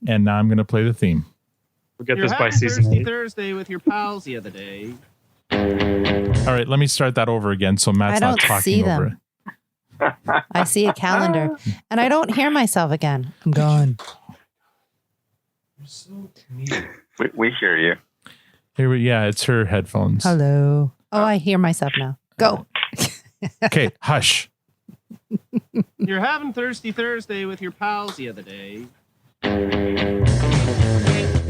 And now I'm going to play the theme. We'll get this by season 8. Thursday with your pals the other day. All right, let me start that over again so Matt's not talking over it. I see a calendar, and I don't hear myself again. I'm gone. We hear you. Yeah, it's her headphones. Hello. Oh, I hear myself now. Go. Okay, hush. You're having Thirsty Thursday with your pals the other day.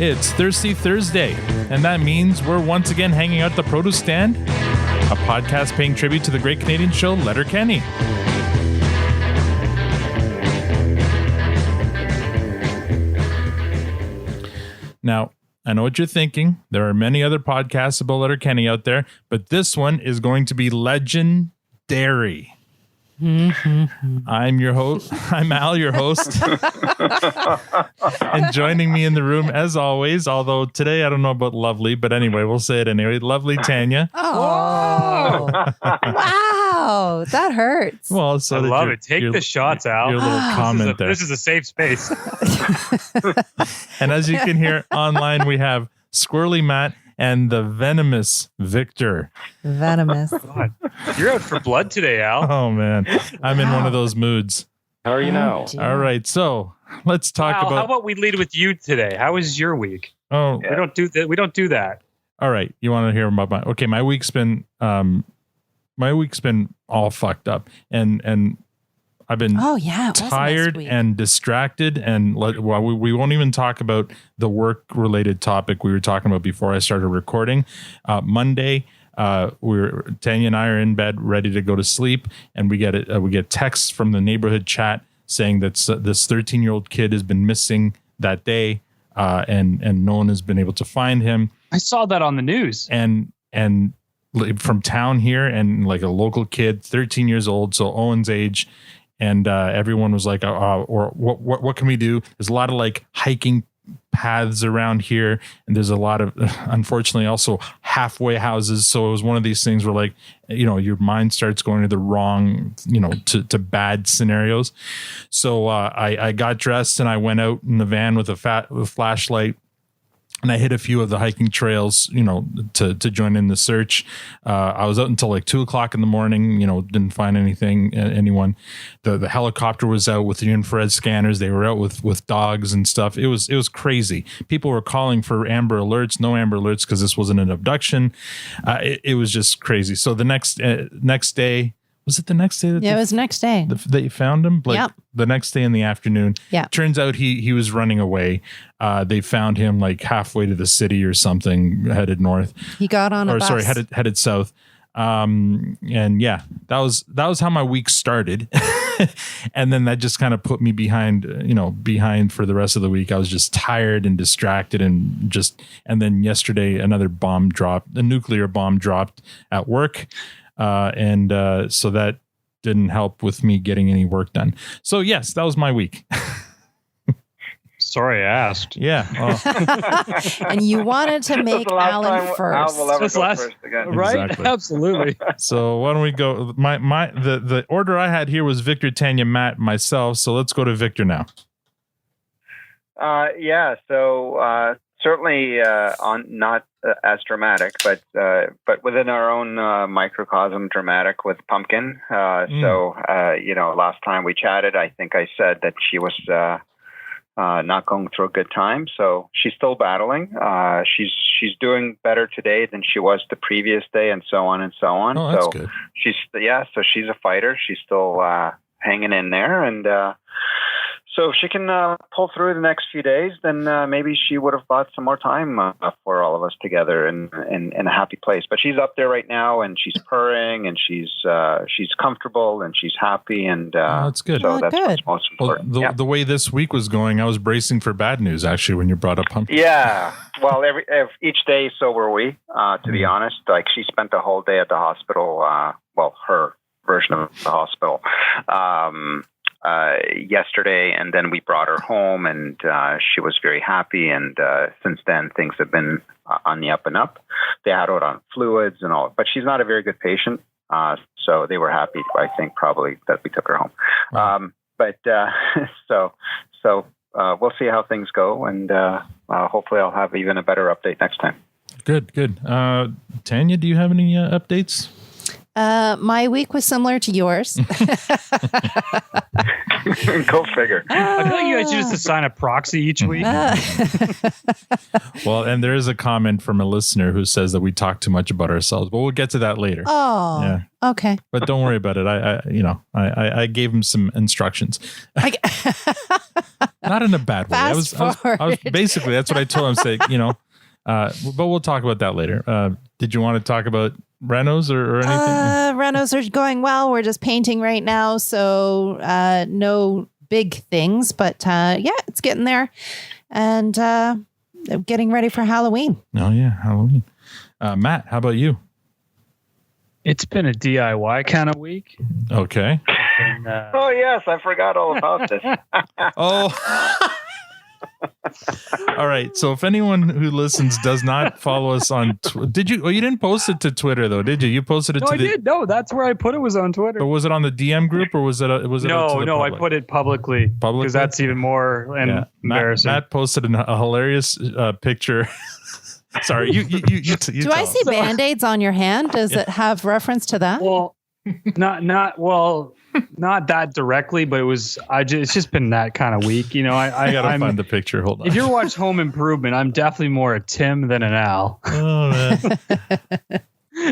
It's Thirsty Thursday, and that means we're once again hanging out at the produce stand, a podcast paying tribute to the great Canadian show Letterkenny. Now, I know what you're thinking. There are many other podcasts about Letterkenny out there, but this one is going to be legen-Dary. I'm your host. I'm Al, your host. And joining me in the room, as always, although today I don't know about lovely, but anyway, we'll say it anyway. Lovely Tanya. Oh, wow. That hurts. Well, so I love it. Take the shots, Al. Your little comment there. This is a safe space. And as you can hear online, we have Squirrely Matt and the venomous Victor. Venomous. God, you're out for blood today, Al. Oh, man. I'm in one of those moods. How are you now? All right. So let's talk Al, about. how about we lead with you today? How was your week? Oh, We don't do that. We don't do that. all right. You want to hear about my? Okay, my week's been all fucked up, and I've been Oh, yeah. It was a tired nice week. and distracted, and we won't even talk about the work related topic we were talking about before I started recording. Monday, Tanya and I are in bed ready to go to sleep, and we get texts from the neighborhood chat saying that this 13-year-old kid has been missing that day, and no one has been able to find him. I saw that on the news. And from town here, and like a local kid, 13 years old, so Owen's age. And everyone was like, or what can we do? There's a lot of like hiking paths around here. And there's a lot of, unfortunately, also halfway houses. So it was one of these things where like, your mind starts going to the wrong, to bad scenarios. So I got dressed and I went out in the van with a flashlight. And I hit a few of the hiking trails, to join in the search. I was out until like 2:00 in the morning, didn't find anyone. The helicopter was out with the infrared scanners. They were out with dogs and stuff. It was crazy. People were calling for Amber Alerts, no Amber Alerts, because this wasn't an abduction. It was just crazy. So the next day, was it the next day? It was next day. That you found him? Like Yep. The next day in the afternoon. Yeah. Turns out he was running away. They found him like halfway to the city or something, headed north. He got on a bus. Headed south. And yeah, that was how my week started. And then that just kind of put me behind for the rest of the week. I was just tired and distracted and then yesterday a nuclear bomb dropped at work. So that didn't help with me getting any work done. So yes, that was my week. Sorry, I asked. Yeah. And you wanted to make Alan first. First again. Right? Exactly. Absolutely. So why don't we go? The order I had here was Victor, Tanya, Matt, myself. So let's go to Victor now. So certainly not as dramatic, but within our own microcosm, dramatic with Pumpkin. So last time we chatted, I think I said that she was not going through a good time. So she's still battling. She's doing better today than she was the previous day, and so on and so on. Oh, that's good. So she's a fighter. She's still hanging in there, and so if she can pull through the next few days, then maybe she would have bought some more time for all of us together in a happy place. But she's up there right now, and she's purring, and she's comfortable, and she's happy, and that's good. So that's good. what's most important. The way this week was going, I was bracing for bad news actually when you brought up Pumpkin. Yeah. Well, each day, so were we. To be honest, like she spent the whole day at the hospital. Her version of the hospital. Yesterday, and then we brought her home, and she was very happy, and since then things have been on the up and up. They had her on fluids and all, but she's not a very good patient, so they were happy, I think, probably that we took her home. Wow. So we'll see how things go, and hopefully I'll have even a better update next time. Good. Tanya, do you have any updates? My week was similar to yours. Go figure. I feel like you guys should just assign a proxy each week. Well, and there is a comment from a listener who says that we talk too much about ourselves, but we'll get to that later. Oh, yeah. Okay. But don't worry about it. I gave him some instructions. Not in a bad way. I was basically, that's what I told him. Say, but we'll talk about that later. Did you want to talk about renos or anything? Renos are going well. We're just painting right now. So no big things, but it's getting there. And getting ready for Halloween. Oh, yeah. Halloween. Matt, how about you? It's been a DIY kind of week. Okay. And, Oh, yes. I forgot all about this. Oh. All right. So if anyone who listens does not follow us on, did you? Oh, you didn't post it to Twitter though, did you? You posted it no, to I did. No, that's where I put it. Was on Twitter. But was it on the DM group or was it? No, I put it publicly because that's even more embarrassing. Matt posted a hilarious picture. Sorry, you Do I see Band-Aids on your hand? Does it have reference to that? Well, not that directly, but it's just been that kind of week. I gotta find the picture. Hold on. If you watch Home Improvement, I'm definitely more a Tim than an Al. Oh man.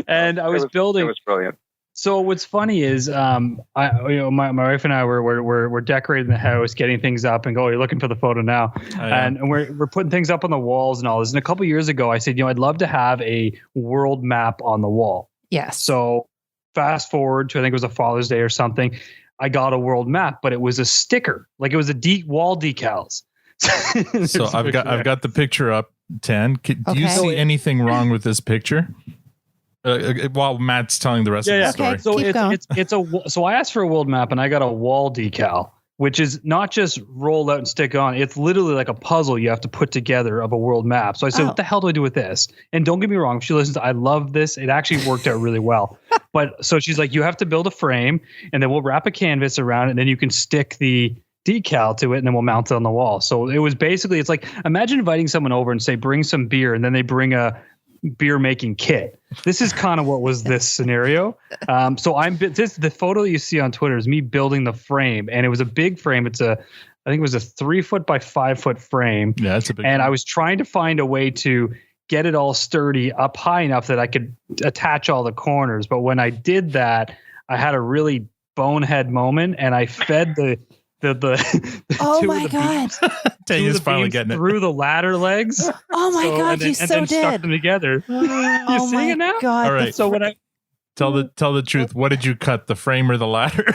And I was building. It was brilliant. So what's funny is, my wife and I we're decorating the house, getting things up, and go. You're looking for the photo now, and we're putting things up on the walls and all this. And a couple of years ago, I said, I'd love to have a world map on the wall. Yes. So fast forward to I think it was a Father's Day or something. I got a world map, but it was a sticker, like it was a wall decals. So I've got the picture up. Tan, do you see anything wrong with this picture? While Matt's telling the rest of the story. So so I asked for a world map and I got a wall decal, which is not just roll out and stick on. It's literally like a puzzle you have to put together of a world map. So I said, what the hell do I do with this? And don't get me wrong, if she listens, I love this. It actually worked out really well. But so she's like, you have to build a frame and then we'll wrap a canvas around it and then you can stick the decal to it and then we'll mount it on the wall. So it was basically, it's like, imagine inviting someone over and say, bring some beer, and then they bring a beer making kit. This is kind of what was this scenario. So the photo you see on Twitter is me building the frame, and it was a big frame. I think it was a 3 foot by 5 foot frame. Yeah, that's a big. And I was trying to find a way to get it all sturdy up high enough that I could attach all the corners. But when I did that, I had a really bonehead moment, and I fed the oh my god! Tanya's finally getting it through the ladder legs. Oh my god! You so did. Stuck them together. You seeing it now? God. All right. So when I tell the truth, what did you cut? The frame or the ladder?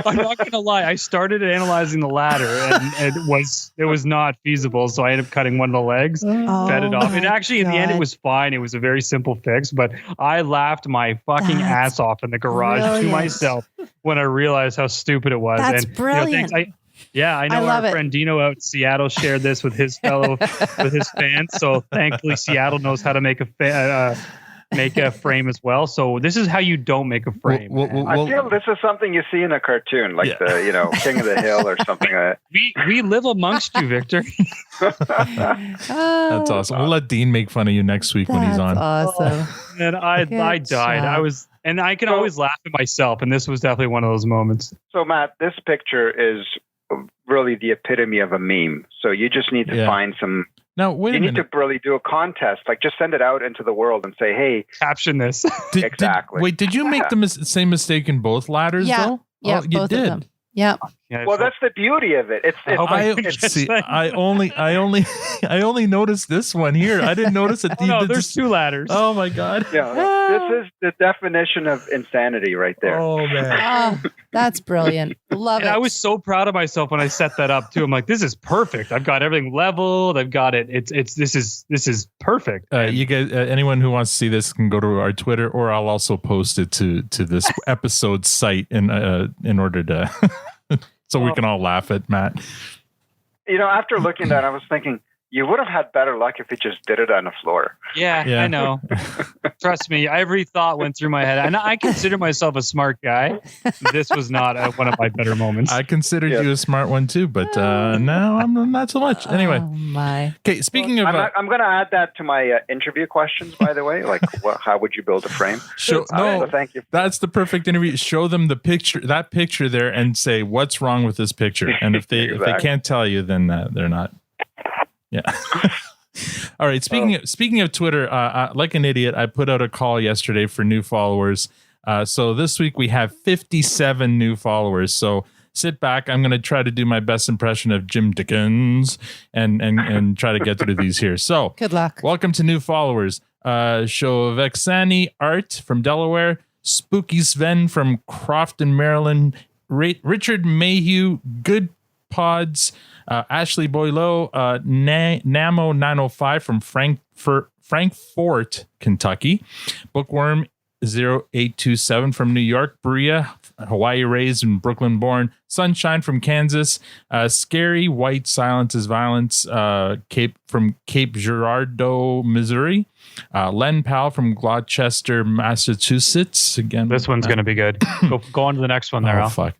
I'm not gonna lie. I started analyzing the ladder, and it was not feasible. So I ended up cutting one of the legs, fed it off. And actually, in the end, it was fine. It was a very simple fix. But I laughed my fucking ass off in the garage to myself when I realized how stupid it was. That's and brilliant. I know our friend Dino out in Seattle shared this with his with his fans. So thankfully, Seattle knows how to make a frame as well. So this is how you don't make a frame. I feel this is something you see in a cartoon, like the King of the Hill or something like that. We live amongst you, Victor. That's awesome. We'll let Dean make fun of you next week when he's on. Awesome. And I died. Job. I can always laugh at myself, and this was definitely one of those moments. So Matt, this picture is really the epitome of a meme. So you just need to find some. Now, wait a minute. You need to really do a contest, like just send it out into the world and say, hey, caption this. Exactly. Did you make the same mistake in both ladders though? Yeah, you both did. of them. Yeah. Well, that's the beauty of it. I only noticed this one here. I didn't notice it. There's two ladders. Oh my god. Yeah, this is the definition of insanity right there. Oh man. That's brilliant. Love it. I was so proud of myself when I set that up too. I'm like, this is perfect. I've got everything leveled. I've got it. This is perfect. You guys, anyone who wants to see this can go to our Twitter, or I'll also post it to this episode site in order to so we can all laugh at Matt. After looking at that, I was thinking, You would have had better luck if you just did it on the floor. Yeah. I know. Trust me, every thought went through my head. And I consider myself a smart guy. This was not one of my better moments. I considered you a smart one too, but no, I'm not so much. Anyway. Oh my. Okay, speaking of... I'm going to add that to my interview questions, by the way. Like, how would you build a frame? So thank you. That's the perfect interview. Show them that picture there and say, what's wrong with this picture? And if they can't tell you, then they're not. Yeah. All right. Speaking of Twitter, like an idiot, I put out a call yesterday for new followers. So this week we have 57 new followers. So sit back. I'm going to try to do my best impression of Jim Degens and try to get through these here. So good luck. Welcome to new followers. Shovexani Art from Delaware, Spooky Sven from Crofton, Maryland, Richard Mayhew, Good Pods, Ashley Boileau, Namo 905 from Frankfort, Kentucky, Bookworm 0827 from New York, Bria, Hawaii raised and Brooklyn born, Sunshine from Kansas, Scary White Silence is Violence, Cape Girardeau, Missouri, Len Powell from Gloucester, Massachusetts. Again, this one's going to be good. Go on to the next one there. Oh, fuck.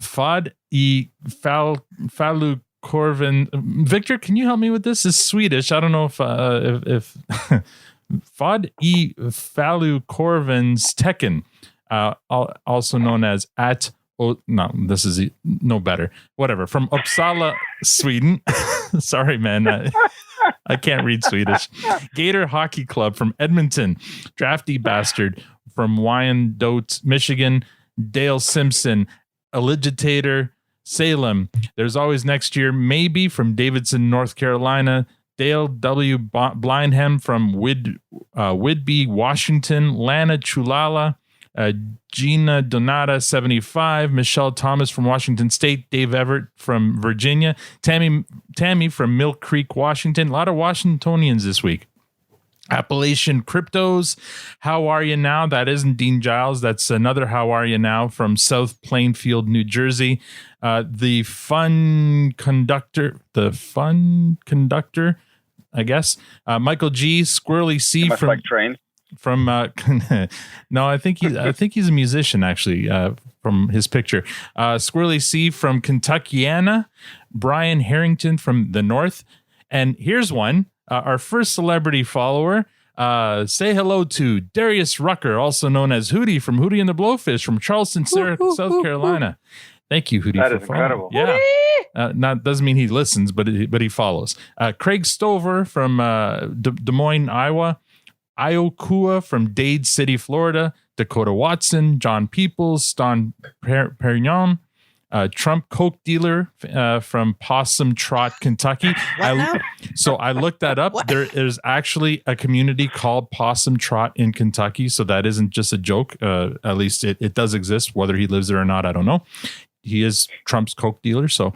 Fod E. Falu Corvin. Victor, can you help me with this? It's Swedish. I don't know if Fod E. Falu Corvin's Tekken, also known as at. Oh, no, this is no better. Whatever. From Uppsala, Sweden. Sorry, man. I can't read Swedish. Gator Hockey Club from Edmonton. Drafty Bastard from Wyandotte, Michigan. Dale Simpson. Alligitator, Salem. There's always next year, maybe from Davidson, North Carolina. Dale W. Blindham from Whidbey, Washington. Lana Chulala. Gina Donata 75, Michelle Thomas from Washington State, Dave Everett from Virginia, Tammy from Mill Creek, Washington. A lot of Washingtonians this week. Appalachian Cryptos, How Are You Now? That isn't Dean Giles. That's another How Are You Now from South Plainfield, New Jersey. The Fun Conductor, I guess. Michael G. Squirrely C from like train. From no, I think he's a musician actually. From his picture, Squirrely C from Kentuckiana, Brian Harrington from the North, and here's one. Our first celebrity follower. Say hello to Darius Rucker, also known as Hootie from Hootie and the Blowfish from Charleston, South Carolina. Thank you, Hootie. That is incredible. Yeah, not doesn't mean he listens, but he follows. Craig Stover from Des Moines, Iowa. Iokua from Dade City, Florida, Dakota Watson, John Peoples, Don Perignon, Trump Coke dealer from Possum Trot, Kentucky. So I looked that up. There is actually a community called Possum Trot in Kentucky. So that isn't just a joke. At least it does exist. Whether he lives there or not, I don't know. He is Trump's Coke dealer. So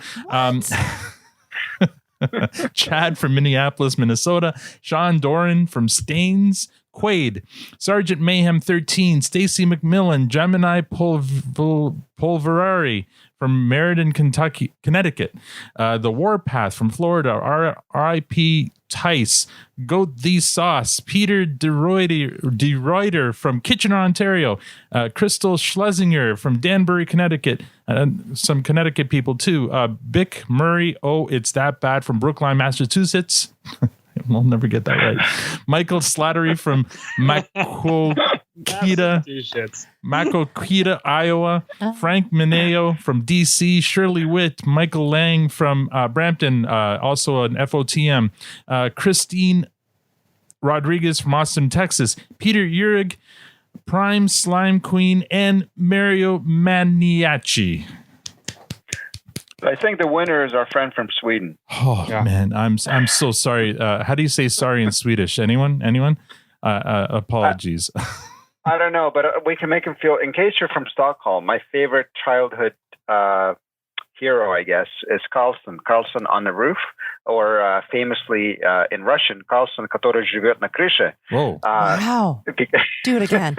Chad from Minneapolis, Minnesota, Sean Doran from Staines, Quaid, Sergeant Mayhem 13, Stacy McMillan, Gemini Polverari from Meriden, Connecticut, The Warpath from Florida, R.I.P. Tice, Goat the Sauce, Peter DeReuter from Kitchener, Ontario, Crystal Schlesinger from Danbury, Connecticut, some Connecticut people too, Bick Murray, Oh, It's That Bad from Brookline, Massachusetts. I'll never get that right. Michael Slattery from Maquoketa, Iowa. Frank Mineo from DC. Shirley Witt. Michael Lang from Brampton, also an FOTM. Christine Rodriguez from Austin, Texas. Peter Urig, Prime Slime Queen, and Mario Maniaci. I think the winner is our friend from Sweden. Oh man, I'm so sorry. How do you say sorry in Swedish? Anyone? Apologies. I don't know, but we can make him feel. In case you're from Stockholm, my favorite childhood hero, I guess, is Carlson. Carlson on the roof, or famously in Russian, Carlson, который живет на крыше. Whoa! Wow! Do it again.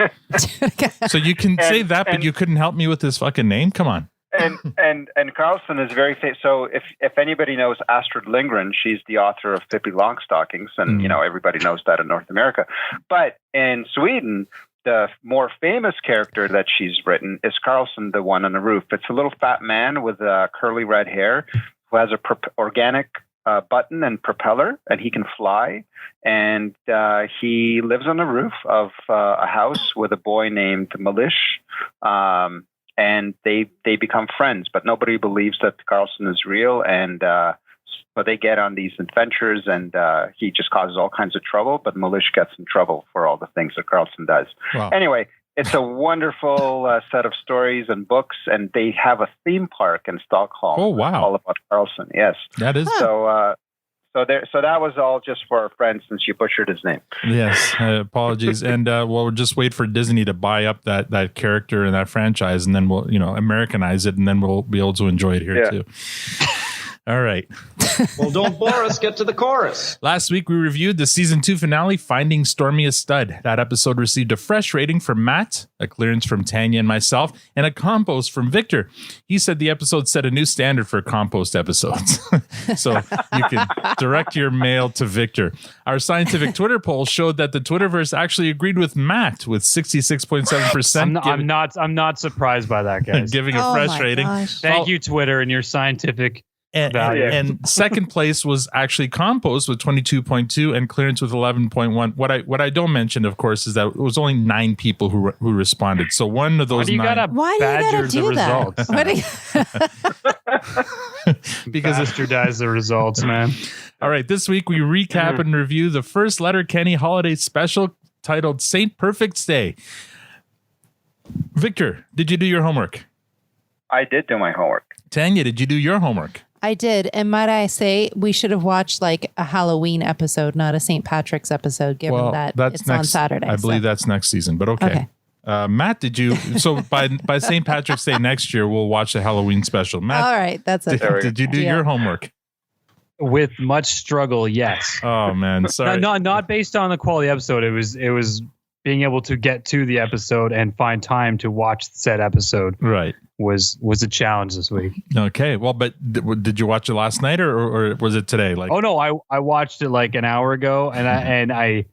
So you can say that, but you couldn't help me with his fucking name. Come on. And Carlson is very famous. So if anybody knows Astrid Lindgren, she's the author of Pippi Longstockings, and everybody knows that in North America. But in Sweden, the more famous character that she's written is Carlson, the one on the roof. It's a little fat man with curly red hair who has a organic button and propeller, and he can fly. And he lives on the roof of a house with a boy named Malish. And they become friends, but nobody believes that Carlson is real. And but they get on these adventures, and he just causes all kinds of trouble. But Malish gets in trouble for all the things that Carlson does. Wow. Anyway, it's a wonderful set of stories and books, and they have a theme park in Stockholm. Oh wow! All about Carlson. Yes, that is so. So that was all just for our friend, since you butchered his name. Yes, apologies. And we'll just wait for Disney to buy up that character and that franchise, and then we'll Americanize it, and then we'll be able to enjoy it here too. All right. Well, don't bore us. Get to the chorus. Last week, we reviewed the season 2 finale, Finding Stormy a Stud. That episode received a fresh rating from Matt, a clearance from Tanya and myself, and a compost from Victor. He said the episode set a new standard for compost episodes. So you can direct your mail to Victor. Our scientific Twitter poll showed that the Twitterverse actually agreed with Matt with 66.7%. I'm not surprised by that, guys. Giving a fresh rating. Thank you, Twitter, and your scientific and second place was actually Compost with 22.2 and Clearance with 11.1. What I don't mention, of course, is that it was only 9 people who responded. So one of those 9. Why do you gotta do that? Because bastardize the results, man. All right, this week we recap and review the first Letterkenny holiday special titled St. Perfect's Day. Victor, did you do your homework? I did do my homework. Tanya, did you do your homework? I did. And might I say, we should have watched like a Halloween episode, not a St. Patrick's episode, given that it's on Saturday. I believe that's next season, but okay. Matt, did you? So by St. Patrick's Day next year, we'll watch the Halloween special. Matt, all right, that's it. Did you do your homework? With much struggle, yes. Oh man, sorry. Not based on the quality episode. It was being able to get to the episode and find time to watch said episode. Right. Was a challenge this week. Okay. Well, but did you watch it last night or was it today? Oh no, I watched it like an hour ago, and I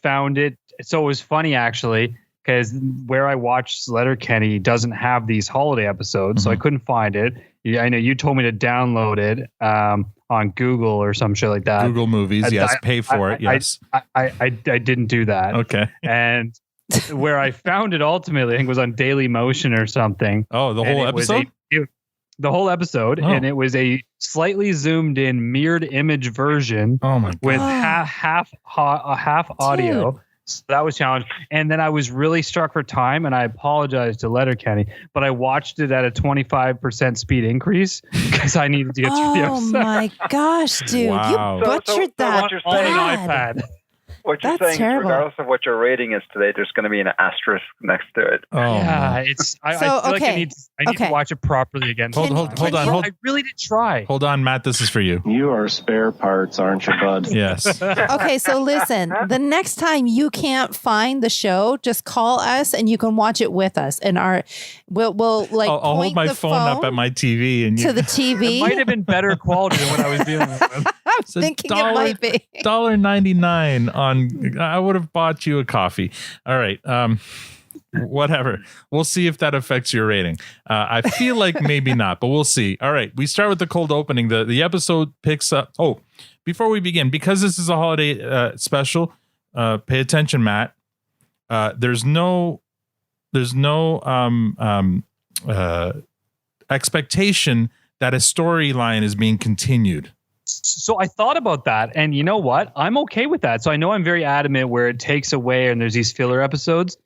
found it. So it was funny actually, because where I watched Letterkenny doesn't have these holiday episodes, so I couldn't find it. I know you told me to download it on Google or some shit like that. Google Movies, yes. Pay for it, yes. I didn't do that. Okay. And where I found it ultimately, I think, was on Daily Motion or something. Oh, the whole episode? The whole episode, and it was a slightly zoomed in mirrored image version. Oh my God. With half audio. Dude. So that was challenging. And then I was really struck for time, and I apologized to Letterkenny, but I watched it at a 25% speed increase because I needed to get through the episode. Oh my gosh, dude. Wow. You butchered that you're on an bad. iPad. What you're That's saying terrible. is, regardless of what your rating is today, there's going to be an asterisk next to it. Oh, yeah, it's. I feel like I need to watch it properly again. Hold on. I really did try. Hold on, Matt. This is for you. You are spare parts, aren't you, bud? Yes. Okay, so listen, the next time you can't find the show, just call us and you can watch it with us. And we'll like I'll hold my phone up at my TV and to the TV. It might have been better quality than what I was dealing with. I'm thinking it might be $1.99 on. I would have bought you a coffee. All right. Whatever. We'll see if that affects your rating. I feel like maybe not, but we'll see. All right. We start with the cold opening. The episode picks up. Oh, before we begin, because this is a holiday special, pay attention, Matt. There's no expectation that a storyline is being continued. So I thought about that, and you know what? I'm okay with that. So I know I'm very adamant where it takes away and there's these filler episodes.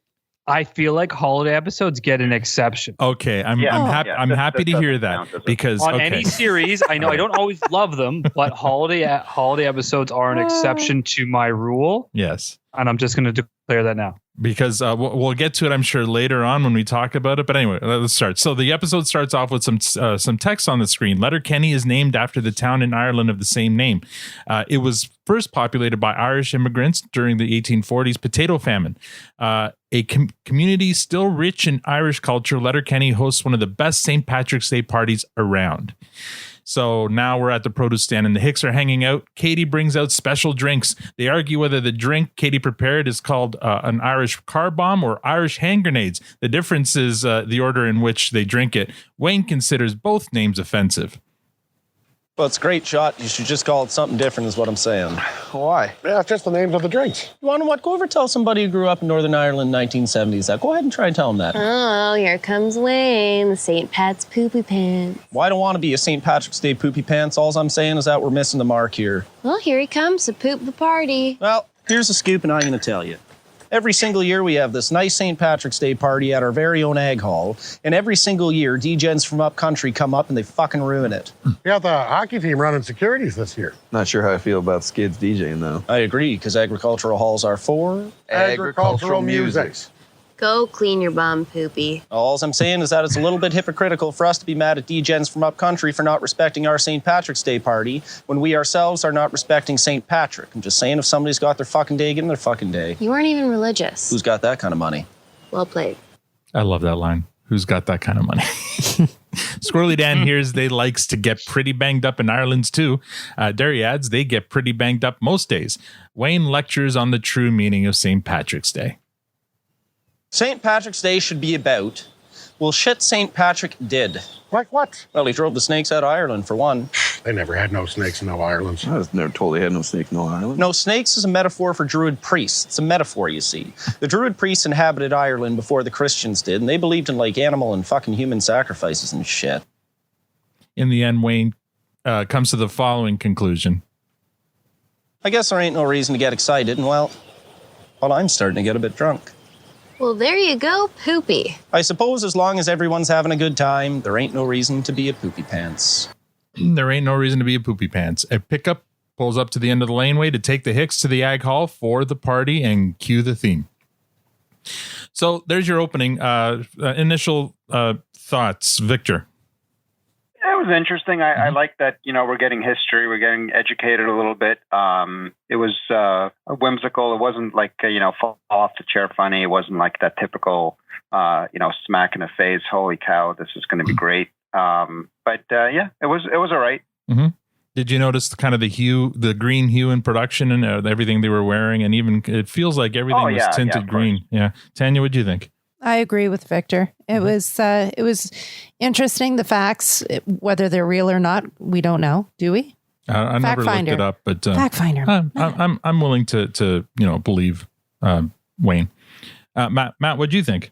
I feel like holiday episodes get an exception. Okay, I'm happy to hear that because on any series, I know I don't always love them, but holiday episodes are an exception to my rule. Yes, and I'm just going to declare that now. Because we'll get to it, I'm sure, later on when we talk about it. But anyway, let's start. So the episode starts off with some text on the screen. Letterkenny is named after the town in Ireland of the same name. It was first populated by Irish immigrants during the 1840s potato famine. A community still rich in Irish culture, Letterkenny hosts one of the best St. Patrick's Day parties around. So now we're at the produce stand and the Hicks are hanging out. Katie brings out special drinks. They argue whether the drink Katie prepared is called an Irish car bomb or Irish hand grenades. The difference is the order in which they drink it. Wayne considers both names offensive. Well, it's a great shot. You should just call it something different is what I'm saying. Why? Yeah, it's just the names of the drinks. You want to what? Go over and tell somebody who grew up in Northern Ireland in 1970s that. Go ahead and try and tell them that. Oh, here comes Wayne, the St. Pat's poopy pants. Well, I don't want to be a St. Patrick's Day poopy pants. All I'm saying is that we're missing the mark here. Well, here he comes to poop the party. Well, here's a scoop and I'm going to tell you. Every single year we have this nice St. Patrick's Day party at our very own ag hall. And every single year, Degens from up country come up and they fucking ruin it. You got the hockey team running securities this year. Not sure how I feel about Skids DJing, though. I agree, because agricultural halls are for Agricultural music. Go clean your bum, poopy. All I'm saying is that it's a little bit hypocritical for us to be mad at Degens from up country for not respecting our St. Patrick's Day party when we ourselves are not respecting St. Patrick. I'm just saying if somebody's got their fucking day, give them their fucking day. You weren't even religious. Who's got that kind of money? Well played. I love that line. Who's got that kind of money? Squirrely Dan hears they likes to get pretty banged up in Ireland's too. Dairy adds they get pretty banged up most days. Wayne lectures on the true meaning of St. Patrick's Day. St. Patrick's Day should be about, well, shit St. Patrick did. Like what? Well, he drove the snakes out of Ireland, for one. They never had no snakes in no Ireland. I was never told they had no snake in no Ireland. No, snakes is a metaphor for Druid priests. It's a metaphor, you see. The Druid priests inhabited Ireland before the Christians did, and they believed in, like, animal and fucking human sacrifices and shit. In the end, Wayne comes to the following conclusion. I guess there ain't no reason to get excited, and, well, I'm starting to get a bit drunk. Well, there you go, poopy. I suppose as long as everyone's having a good time, there ain't no reason to be a poopy pants. There ain't no reason to be a poopy pants. A pickup pulls up to the end of the laneway to take the Hicks to the ag hall for the party and cue the theme. So there's your opening. Initial thoughts, Victor. It was interesting. I like that, we're getting history. We're getting educated a little bit. It was whimsical. It wasn't like, fall off the chair funny. It wasn't like that typical, smack in the face. Holy cow, this is going to be great. But it was all right. Mm-hmm. Did you notice the green hue in production and everything they were wearing? And even it feels like everything was tinted green. Yeah. Tanya, what do you think? I agree with Victor. It was interesting. The facts, whether they're real or not, we don't know. Do we? I never looked it up, but fact finder. I'm willing to believe Wayne. Matt, what do you think?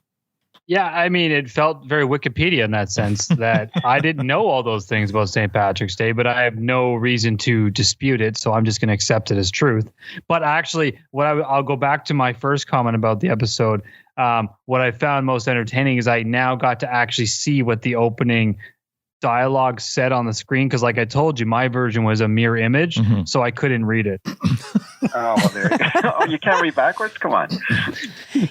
Yeah, I mean, it felt very Wikipedia in that sense that I didn't know all those things about St. Patrick's Day, but I have no reason to dispute it, so I'm just going to accept it as truth. But actually, I'll go back to my first comment about the episode. What I found most entertaining is I now got to actually see what the opening dialogue said on the screen, because like I told you, my version was a mirror image, so I couldn't read it. Oh, well, there you go. Oh, you can't read backwards? Come on.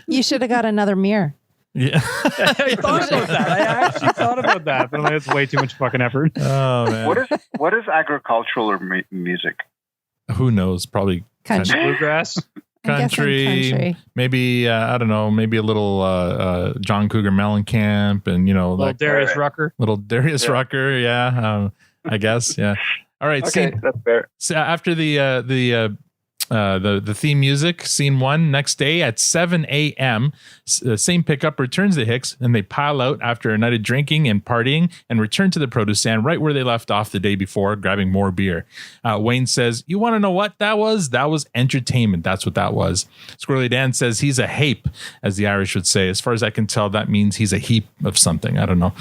You should have got another mirror. Yeah. I thought about that. I actually thought about that, but it's way too much fucking effort. Oh, man. What is agricultural music? Who knows? Probably country. Bluegrass. Country, maybe I don't know, maybe a little John Cougar Mellencamp, and little like Darius Rucker, yeah. I guess, yeah. All right, okay, that's fair. So after the theme music, scene 1, next day at 7 a.m., same pickup returns the Hicks, and they pile out after a night of drinking and partying and return to the produce stand right where they left off the day before, grabbing more beer. Wayne says, "You want to know what that was? That was entertainment. That's what that was." Squirrely Dan says he's a hape, as the Irish would say. As far as I can tell, that means he's a heap of something. I don't know.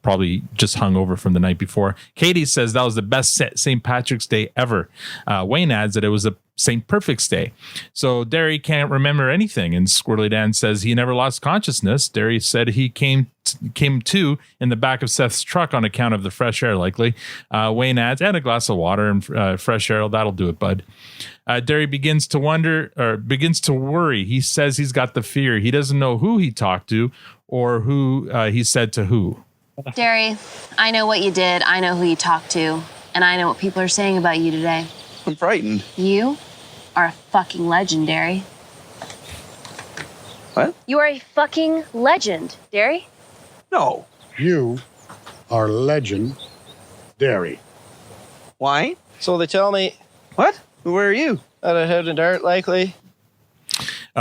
Probably just hung over from the night before. Katie says that was the best St. Patrick's Day ever. Wayne adds that it was a St. Perfect's Day. So Dairy can't remember anything, and Squirrely Dan says he never lost consciousness. Dairy said he came to in the back of Seth's truck on account of the fresh air, likely. Wayne adds, and a glass of water and fresh air. That'll do it, bud. Dairy begins to worry. He says he's got the fear. He doesn't know who he talked to or who he said to who. Dairy, I know what you did. I know who you talked to. And I know what people are saying about you today. I'm frightened. You are a fucking legendary. What? You are a fucking legend, Dary. No. You are legen-Dary. Why? So they tell me What? Where are you? that I had a dart likely.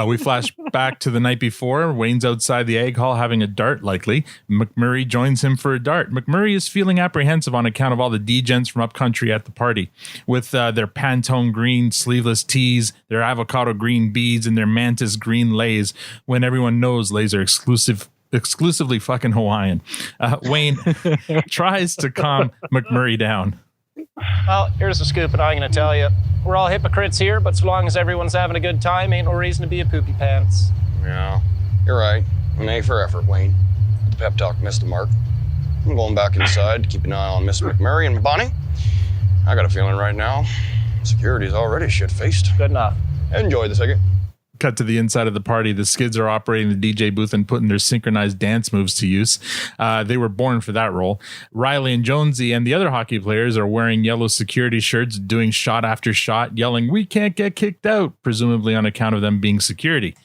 We flash back to the night before. Wayne's outside the egg hall having a dart, likely. McMurray joins him for a dart. McMurray is feeling apprehensive on account of all the Degens from upcountry at the party, with their Pantone green sleeveless tees, their avocado green beads, and their mantis green lays, when everyone knows lays are exclusively fucking Hawaiian. Wayne tries to calm McMurray down. Well, here's the scoop, and I'm going to tell you. We're all hypocrites here, but so long as everyone's having a good time, ain't no reason to be a poopy pants. Yeah, you're right. An A for effort, Wayne. The pep talk missed the mark. I'm going back inside to keep an eye on Miss McMurray and Bonnie. I got a feeling right now, security's already shit-faced. Good enough. Enjoy the ticket. Cut to the inside of the party. The Skids are operating the DJ booth and putting their synchronized dance moves to use. They were born for that role. Riley and Jonesy and the other hockey players are wearing yellow security shirts, doing shot after shot, yelling, "We can't get kicked out," presumably on account of them being security.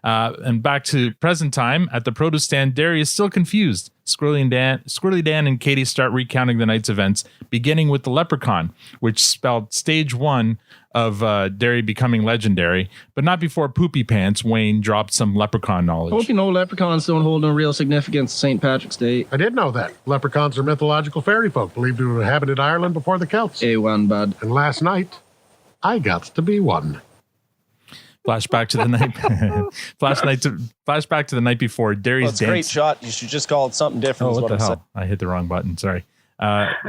And back to present time, at the produce stand, Dary is still confused. Squirrely Dan and Katie start recounting the night's events, beginning with the leprechaun, which spelled stage 1 of Dary becoming legendary, but not before Poopy Pants Wayne dropped some leprechaun knowledge. Hope you know leprechauns don't hold no real significance to St. Patrick's Day. I did know that. Leprechauns are mythological fairy folk believed to have inhabited Ireland before the Celts. A1, bud. And last night, I got to be one. Flashback to the night. Flashback to the night before. Dary's Well, it's a great shot. You should just call it something different. Oh, is what the I'm hell? I hit the wrong button. Sorry.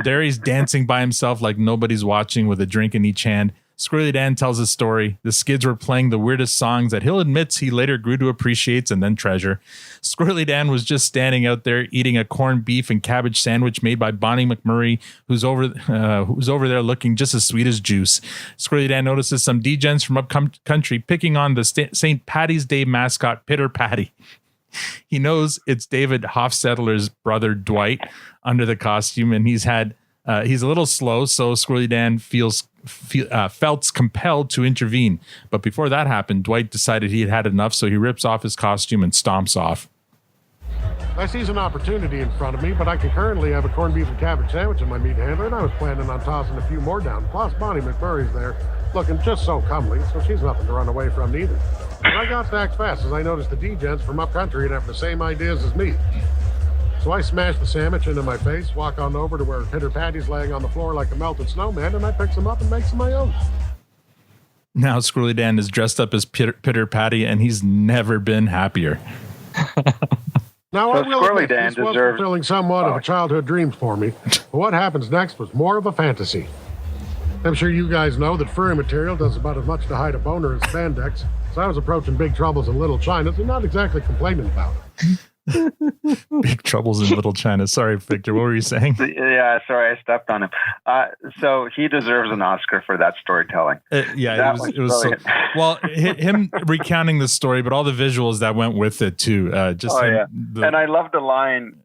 Dary's dancing by himself like nobody's watching with a drink in each hand. Squirrely Dan tells his story. The Skids were playing the weirdest songs that Hill admits he later grew to appreciate and then treasure. Squirrely Dan was just standing out there eating a corned beef and cabbage sandwich made by Bonnie McMurray, who's over there looking just as sweet as juice. Squirrely Dan notices some Degens from up country picking on the St. Patty's Day mascot, Pitter Patty. He knows it's David Hofstetler's brother Dwight under the costume, and he's a little slow, so Squirrely Dan felt compelled to intervene. But before that happened, Dwight decided he had had enough, so he rips off his costume and stomps off. I sees an opportunity in front of me, but I can currently have a corned beef and cabbage sandwich in my meat handler, and I was planning on tossing a few more down. Plus, Bonnie McMurray's there, looking just so comely, so she's nothing to run away from neither. But I got to act fast as I noticed the Degens from up country and have the same ideas as me. So I smash the sandwich into my face, walk on over to where Pitter Patty's laying on the floor like a melted snowman, and I picks them up and makes them my own. Now Squirrely Dan is dressed up as Pitter Patty, and he's never been happier. Now, So I will Squirrely admit Dan this was deserves- fulfilling somewhat of a childhood dream for me. But what happens next was more of a fantasy. I'm sure you guys know that furry material does about as much to hide a boner as spandex, so I was approaching big troubles in Little China, so not exactly complaining about it. Big troubles in Little China. Sorry, Victor. What were you saying? Yeah, sorry, I stepped on him. So he deserves an Oscar for that storytelling. Yeah, it was so, well, him recounting the story, but all the visuals that went with it too. And I love the line,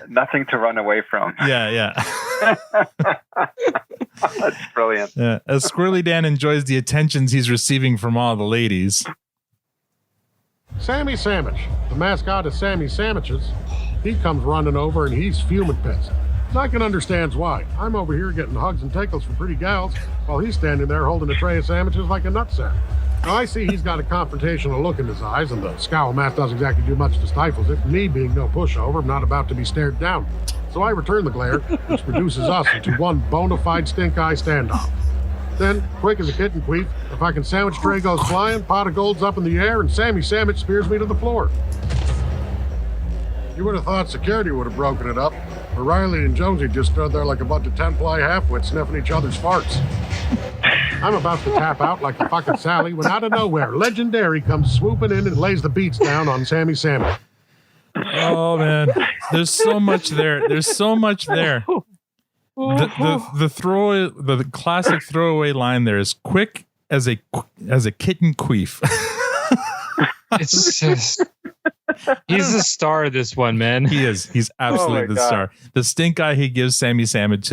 "Nothing to run away from." Yeah. That's brilliant. Yeah. As Squirrely Dan enjoys the attentions he's receiving from all the ladies. Sammy Sandwich, the mascot of Sammy Sandwiches, he comes running over and he's fuming pissed. And I can understand why. I'm over here getting hugs and tickles from pretty gals while he's standing there holding a tray of sandwiches like a nutsack. Now I see he's got a confrontational look in his eyes, and the scowl mask doesn't exactly do much to stifle it. Me being no pushover, I'm not about to be stared down. So I return the glare, which reduces us into one bona fide stink-eye standoff. Then, quick as a kitten queef, the fucking sandwich tray goes flying, pot of gold's up in the air, and Sammy Sandwich spears me to the floor. You would have thought security would have broken it up, but Riley and Jonesy just stood there like a bunch of 10-ply half-wits sniffing each other's farts. I'm about to tap out like a fucking Sally when out of nowhere, legen-Dary comes swooping in and lays the beats down on Sammy Sandwich. Oh, man. There's so much there. The throwaway, the classic throwaway line there is quick as a kitten queef. It's just, he's the star of this one, man. He is. He's absolutely the star. The stink eye he gives Sammy Sandwich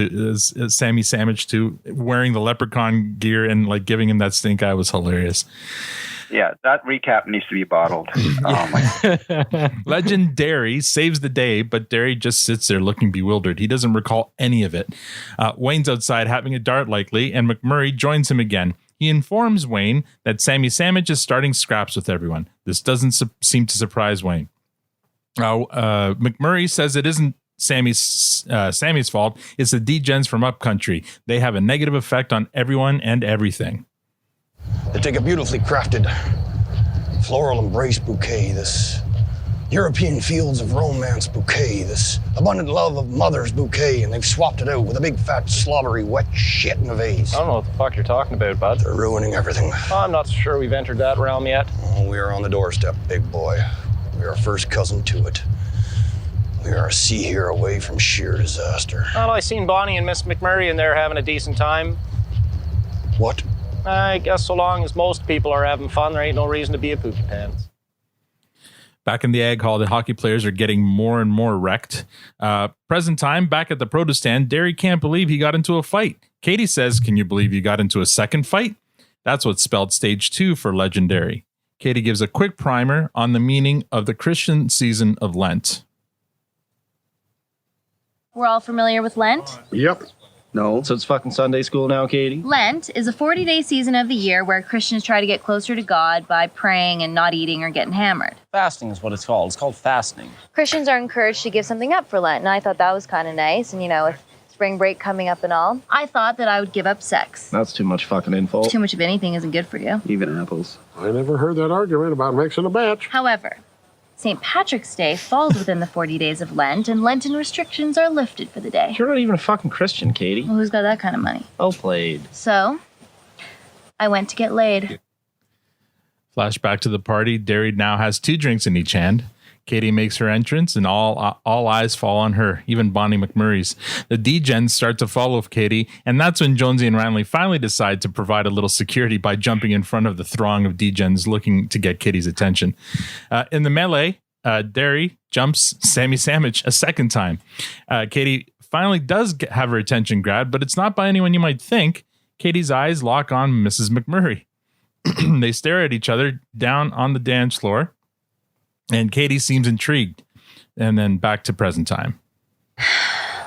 to wearing the leprechaun gear and like giving him that stink eye was hilarious. Yeah, that recap needs to be bottled. Oh my. Legend-Dary saves the day, but Dary just sits there looking bewildered. He doesn't recall any of it. Wayne's outside having a dart likely, and McMurray joins him again. He informs Wayne that Sammy Sandwich is starting scraps with everyone. This doesn't seem to surprise Wayne. McMurray says it isn't Sammy's fault. It's the Degens from upcountry. They have a negative effect on everyone and everything. They take a beautifully crafted floral embrace bouquet, this European fields of romance bouquet, this abundant love of mothers bouquet, and they've swapped it out with a big fat slobbery wet shit in a vase. I don't know what the fuck you're talking about, bud. They're ruining everything. I'm not sure we've entered that realm yet. Oh, we are on the doorstep, big boy. We are first cousin to it. We are a sea here away from sheer disaster. Well, I seen Bonnie and Miss McMurray in there having a decent time. What? I guess so long as most people are having fun, there ain't no reason to be a poopy pants. Back in the Ag Hall, the hockey players are getting more and more wrecked. Present time, back at the produce stand, Dary can't believe he got into a fight. Katie says, "Can you believe you got into a second fight?" That's what spelled stage 2 for Legend-Dary. Katie gives a quick primer on the meaning of the Christian season of Lent. We're all familiar with Lent? Yep. No. So it's fucking Sunday school now, Katie? Lent is a 40-day season of the year where Christians try to get closer to God by praying and not eating or getting hammered. Fasting is what it's called. It's called fasting. Christians are encouraged to give something up for Lent, and I thought that was kind of nice. And, with spring break coming up and all, I thought that I would give up sex. That's too much fucking info. Too much of anything isn't good for you. Even apples. I never heard that argument about mixing a batch. However, St. Patrick's Day falls within the 40 days of Lent, and Lenten restrictions are lifted for the day. You're not even a fucking Christian, Katie. Well, who's got that kind of money? Well played. So, I went to get laid. Flashback to the party. Dary now has 2 drinks in each hand. Katie makes her entrance, and all eyes fall on her, even Bonnie McMurray's. The Degens start to follow Katie, and that's when Jonesy and Ranley finally decide to provide a little security by jumping in front of the throng of Degens looking to get Katie's attention. In the melee, Dary jumps Sammy Sandwich a second time. Katie finally does have her attention grabbed, but it's not by anyone you might think. Katie's eyes lock on Mrs. McMurray. They stare at each other down on the dance floor. And Katie seems intrigued. And then back to present time.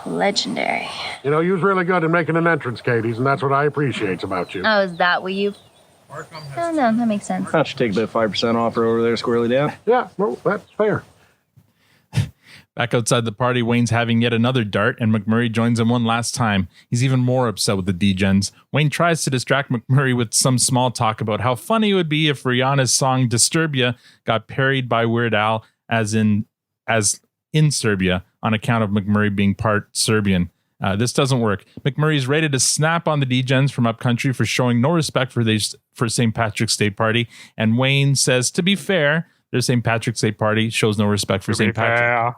Legendary. You know, you was really good at making an entrance, Katie's, and that's what I appreciate about you. Oh, is that what you... Oh, no, that makes sense. Why don't you take about 5% off over there, Squirrely Dan? Yeah, well, that's fair. Back outside the party, Wayne's having yet another dart, and McMurray joins him one last time. He's even more upset with the Degens. Wayne tries to distract McMurray with some small talk about how funny it would be if Rihanna's song Disturbia got parodied by Weird Al as in Serbia on account of McMurray being part Serbian. This doesn't work. McMurray's ready to snap on the Degens from upcountry for showing no respect for St. Patrick's Day party, and Wayne says, to be fair, their St. Patrick's Day party shows no respect for St. Patrick.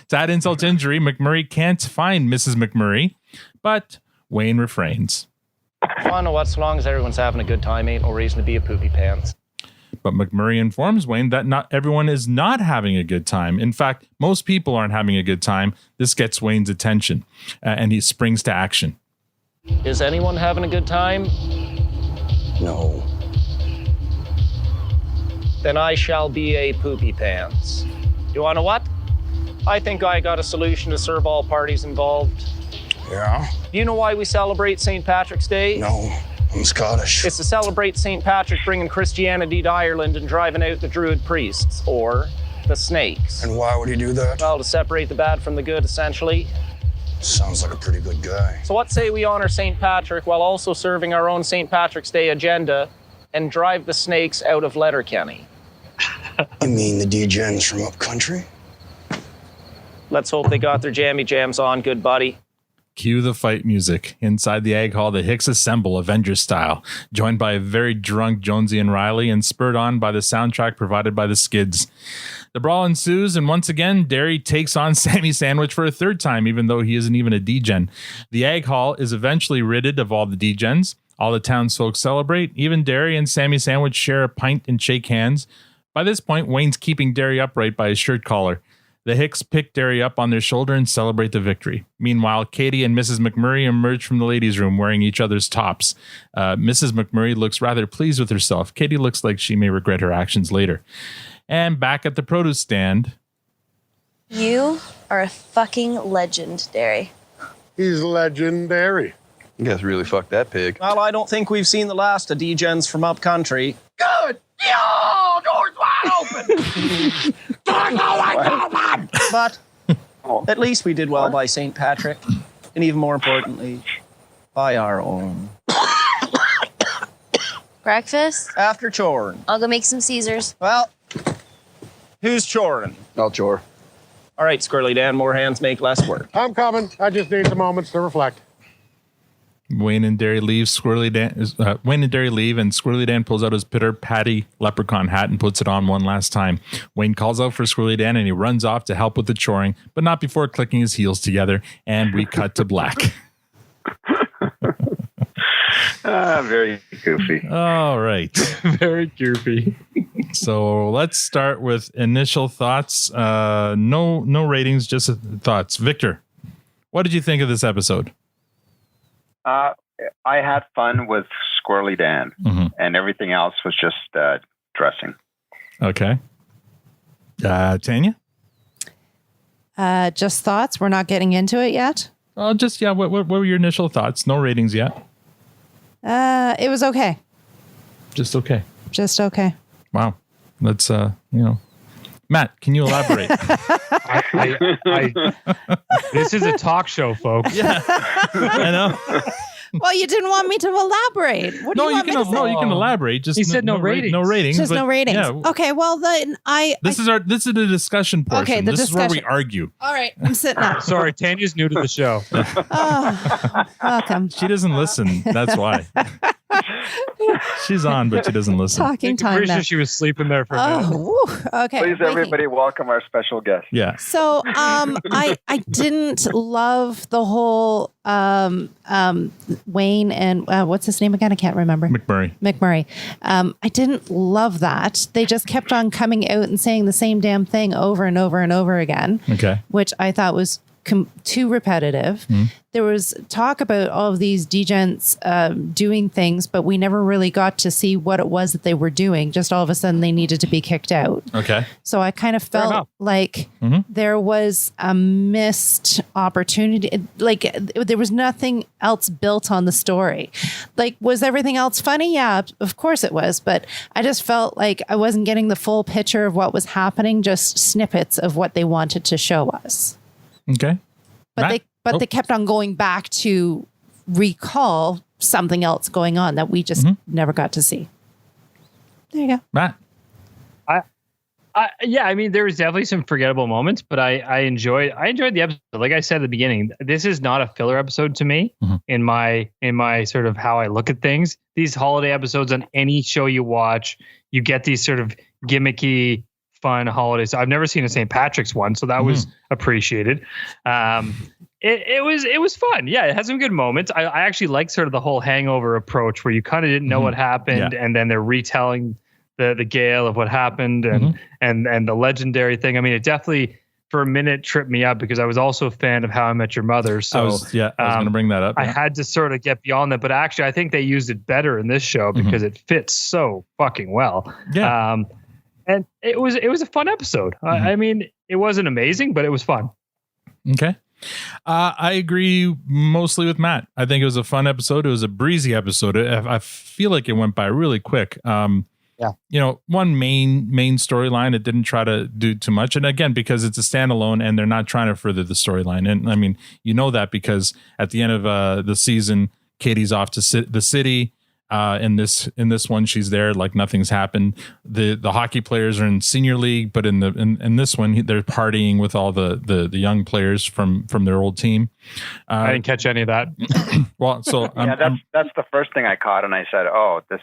To add insult to injury, McMurray can't find Mrs. McMurray, but Wayne refrains. I know what, so long as everyone's having a good time, ain't no reason to be a poopy pants. But McMurray informs Wayne that not everyone is not having a good time. In fact, most people aren't having a good time. This gets Wayne's attention, and he springs to action. Is anyone having a good time? No. Then I shall be a poopy pants. You wanna what? I think I got a solution to serve all parties involved. Yeah? You know why we celebrate St. Patrick's Day? No, I'm Scottish. It's to celebrate St. Patrick bringing Christianity to Ireland and driving out the Druid priests, or the snakes. And why would he do that? Well, to separate the bad from the good, essentially. Sounds like a pretty good guy. So what say we honor St. Patrick while also serving our own St. Patrick's Day agenda and drive the snakes out of Letterkenny? You mean the Degens from up country? Let's hope they got their jammy jams on, good buddy. Cue the fight music. Inside the Ag Hall, the Hicks assemble Avengers style, joined by a very drunk Jonesy and Riley and spurred on by the soundtrack provided by the Skids. The brawl ensues, and once again, Dary takes on Sammy Sandwich for a third time, even though he isn't even a Degen. The Ag Hall is eventually ridded of all the Degens. All the townsfolk celebrate. Even Dary and Sammy Sandwich share a pint and shake hands. By this point, Wayne's keeping Dary upright by his shirt collar. The Hicks pick Dary up on their shoulder and celebrate the victory. Meanwhile, Katie and Mrs. McMurray emerge from the ladies' room wearing each other's tops. Mrs. McMurray looks rather pleased with herself. Katie looks like she may regret her actions later. And back at the produce stand. You are a fucking legend, Dary. He's legendary. You guys really fucked that pig. Well, I don't think we've seen the last of Degens from up country. Good! Yo! Door's wide open! Door's wide open! But at least we did well by St. Patrick. And even more importantly, by our own. Breakfast? After choring. I'll go make some Caesars. Well, who's choring? I'll chore. All right, Squirrely Dan, more hands make less work. I'm coming. I just need some moments to reflect. Wayne and Dary leave. Wayne and Dary leave, and Squirrely Dan pulls out his Pitter Patty leprechaun hat and puts it on one last time. Wayne calls out for Squirrely Dan, and he runs off to help with the choring, but not before clicking his heels together. And we cut to black. Very goofy. All right. Very goofy. So let's start with initial thoughts. No ratings, just thoughts. Victor, what did you think of this episode? I had fun with Squirrely Dan, and everything else was just dressing. Okay. Tanya? Just thoughts. We're not getting into it yet. What were your initial thoughts? No ratings yet. It was okay. Just okay. Just okay. Wow. Let's, Matt, can you elaborate? This is a talk show, folks. Yeah, I know. Well, you didn't want me to elaborate. What do you want me to say? No, you can elaborate. Just he said no ratings. No ratings. Just no ratings. Yeah. Okay, well then this is the discussion portion. Okay, this is where we argue. All right, I'm sitting up. Sorry, Tanya's new to the show. Oh, welcome. She doesn't listen. That's why. She's on, but she doesn't listen. Talking time. Pretty sure she was sleeping there for a minute. Whew, okay. Please, everybody, welcome our special guest. Yeah. So, I didn't love the whole Wayne and what's his name again? I can't remember. McMurray. I didn't love that. They just kept on coming out and saying the same damn thing over and over and over again. Okay. Which I thought was too repetitive. There was talk about all of these Degens doing things, but we never really got to see what it was that they were doing. Just all of a sudden they needed to be kicked out. Okay. So I kind of felt like there was a missed opportunity. Like there was nothing else built on the story. Like, was everything else funny? Yeah, of course it was. But I just felt like I wasn't getting the full picture of what was happening, just snippets of what they wanted to show us. Okay. But they kept on going back to recall something else going on that we just never got to see. There you go. Matt. I mean, there was definitely some forgettable moments, but I enjoyed the episode. Like I said at the beginning, this is not a filler episode to me in my sort of how I look at things. These holiday episodes on any show you watch, you get these sort of gimmicky, fun holidays. I've never seen a St. Patrick's one, so that was appreciated. It was fun. Yeah, it has some good moments. I actually like sort of the whole hangover approach where you kind of didn't know what happened, and then they're retelling the gale of what happened and the legendary thing. I mean, it definitely for a minute tripped me up because I was also a fan of How I Met Your Mother. So I was going to bring that up. I had to sort of get beyond that, but actually I think they used it better in this show because it fits so fucking well. Yeah. And it was a fun episode. I mean, it wasn't amazing, but it was fun. Okay. I agree mostly with Matt. I think it was a fun episode. It was a breezy episode. I feel like it went by really quick. One main storyline, it didn't try to do too much. And again, because it's a standalone and they're not trying to further the storyline. And I mean, that because at the end of the season, Katie's off to the city. In this one, she's there like nothing's happened. The hockey players are in senior league, but in this one, they're partying with all the young players from their old team. I didn't catch any of that. Well, so that's the first thing I caught, and I said, "Oh, this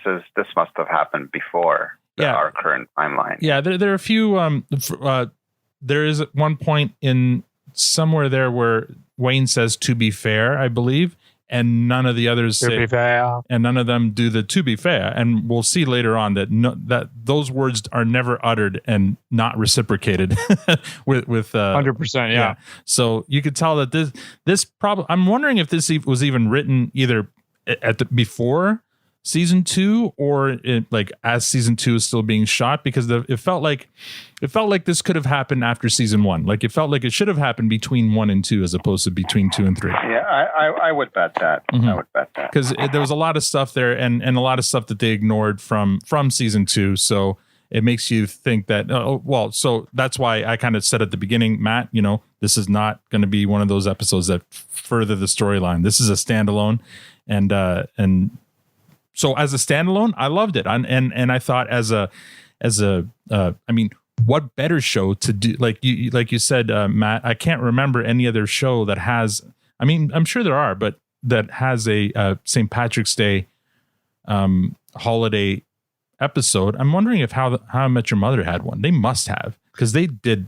must have happened before our current timeline." Yeah, there are a few. There is one point in somewhere there where Wayne says, "To be fair," I believe. and none of the others To be fair. and none of them do the to be fair. And we'll see later on that that those words are never uttered and not reciprocated with 100%. Yeah. So you could tell that this probably, I'm wondering if this was even written either before season 2 or as season 2 is still being shot, because it felt like this could have happened after season 1. Like it felt like it should have happened between 1 and 2 as opposed to between 2 and 3. Yeah, I would bet that. I would bet that, because there was a lot of stuff there and a lot of stuff that they ignored from season 2. So it makes you think that, so that's why I kind of said at the beginning, Matt, this is not going to be one of those episodes that further the storyline. This is a standalone, and so as a standalone, I loved it. And I thought what better show to do? Like you said, Matt, I can't remember any other show that has, I'm sure there are, but that has a St. Patrick's Day holiday episode. I'm wondering if How I Met Your Mother had one. They must have, because they did.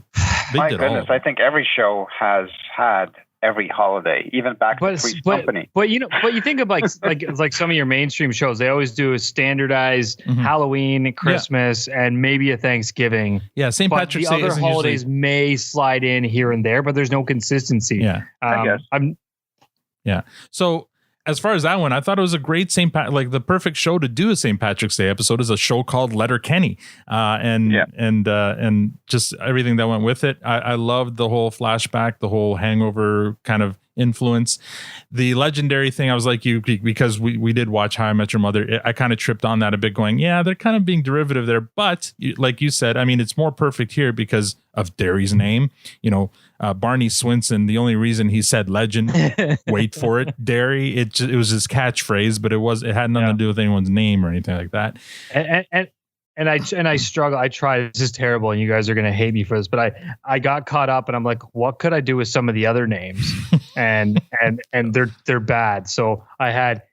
My goodness, I think every show has had every holiday, even back to Three's Company. But you think of like some of your mainstream shows, they always do a standardized Halloween, Christmas, and maybe a Thanksgiving. Yeah, St. Patrick's Day. The other holidays may slide in here and there, but there's no consistency. Yeah, I guess. So as far as that one, I thought it was a great the perfect show to do a St. Patrick's Day episode is a show called Letterkenny, and just everything that went with it. I loved the whole flashback, the whole hangover kind of influence. The legendary thing, I was like you, because we did watch How I Met Your Mother. I kind of tripped on that a bit, going, yeah, they're kind of being derivative there, but like you said, it's more perfect here because of Dary's name. Barney Swinson, the only reason he said legend, wait for it, Dary, it was his catchphrase, but it had nothing to do with anyone's name or anything like that. And I struggle. I tried. This is terrible, and you guys are going to hate me for this. But I got caught up, and I'm like, what could I do with some of the other names? and they're bad. So I had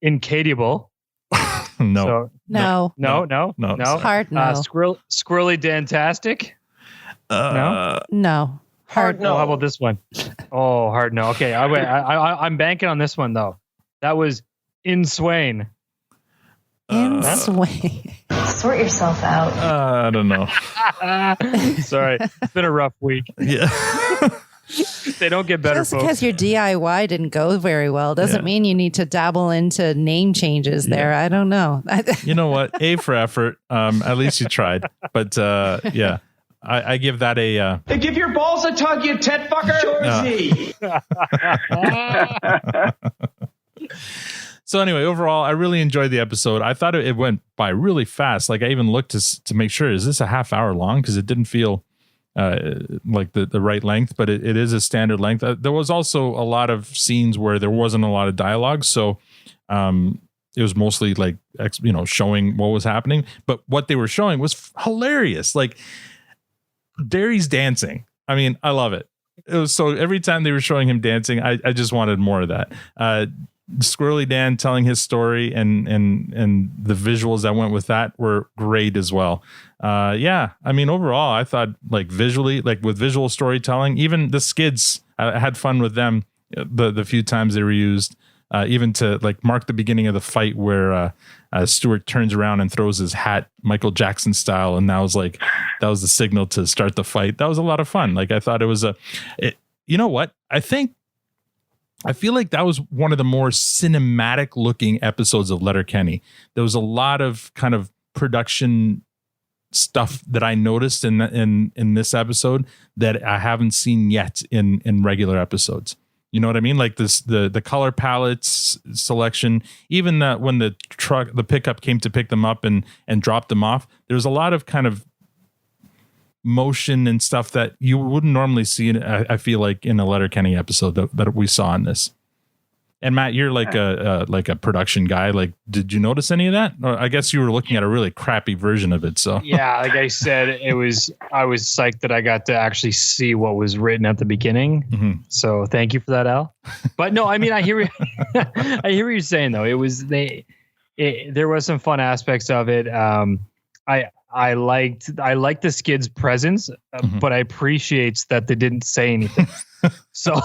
incapable. No. No. Hard no. Squirrely Dantastic. No. Hard no. Oh, how about this one? Oh, hard no. Okay, I'm banking on this one though. That was in Swain. Sort yourself out. I don't know. Sorry, it's been a rough week. Yeah. They don't get better. Just because your DIY didn't go very well doesn't mean you need to dabble into name changes there. I don't know. You know what? A for effort. At least you tried. But yeah. I give that a... Hey, give your balls a tug, you tit fucker! So anyway, overall, I really enjoyed the episode. I thought it went by really fast. Like I even looked to make sure, is this a half hour long? Because it didn't feel like the right length, but it is a standard length. There was also a lot of scenes where there wasn't a lot of dialogue. So it was mostly like, showing what was happening. But what they were showing was hilarious. Like, Dary's dancing. I love it. It was so every time they were showing him dancing, I just wanted more of that. Squirrely Dan telling his story and the visuals that went with that were great as well. Overall, I thought like visually, like with visual storytelling, even the skids, I had fun with them. The few times they were used, even to like mark the beginning of the fight where Stewart turns around and throws his hat Michael Jackson style, and that was the signal to start the fight. That was a lot of fun. Like I thought it was you know what? I feel like that was one of the more cinematic looking episodes of Letterkenny. There was a lot of kind of production stuff that I noticed in this episode that I haven't seen yet in regular episodes. You know what I mean? Like the color palettes selection, even when the pickup came to pick them up and drop them off, there was a lot of kind of motion and stuff that you wouldn't normally see. I feel like in a Letterkenny episode that we saw in this. And Matt, you're like a production guy. Like, did you notice any of that? Or I guess you were looking at a really crappy version of it. So yeah, like I said, I was psyched that I got to actually see what was written at the beginning. Mm-hmm. So thank you for that, Al. But no, I hear I hear what you're saying though. There was some fun aspects of it. I I liked the skid's presence, but I appreciate that they didn't say anything. So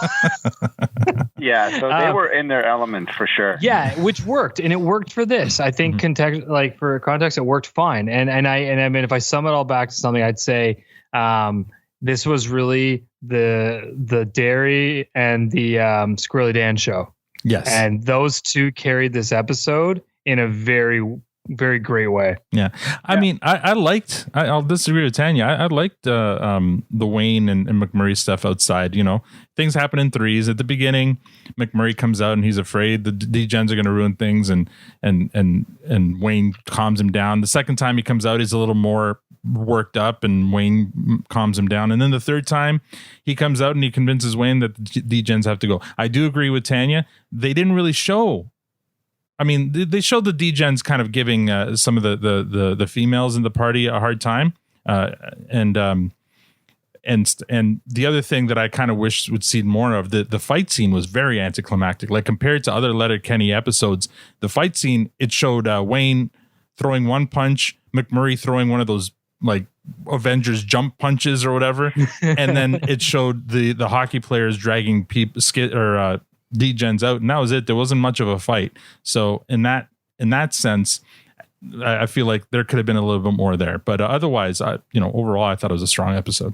yeah, so they were in their element for sure. Yeah, which worked, and it worked for this. I think for context, it worked fine. And I mean, if I sum it all back to something, I'd say this was really the Dary and the Squirrely Dan show. Yes, and those two carried this episode in a very, very great way. Yeah. I mean, I'll disagree with Tanya. I liked the Wayne and McMurray stuff outside. You know, things happen in threes. At the beginning, McMurray comes out and he's afraid the Degens are going to ruin things, and Wayne calms him down. The second time he comes out, he's a little more worked up, and Wayne calms him down. And then the third time he comes out and he convinces Wayne that the Degens have to go. I do agree with Tanya. They didn't really show. I mean, they showed the Degens kind of giving some of the females in the party a hard time, and the other thing that I kind of wish would see more of, the fight scene was very anticlimactic. Like compared to other Letterkenny episodes, the fight scene, it showed Wayne throwing one punch, McMurray throwing one of those like Avengers jump punches or whatever, and then it showed the hockey players dragging Degens out, and that was it. There wasn't much of a fight. So in that sense, I feel like there could have been a little bit more there. But otherwise, overall, I thought it was a strong episode.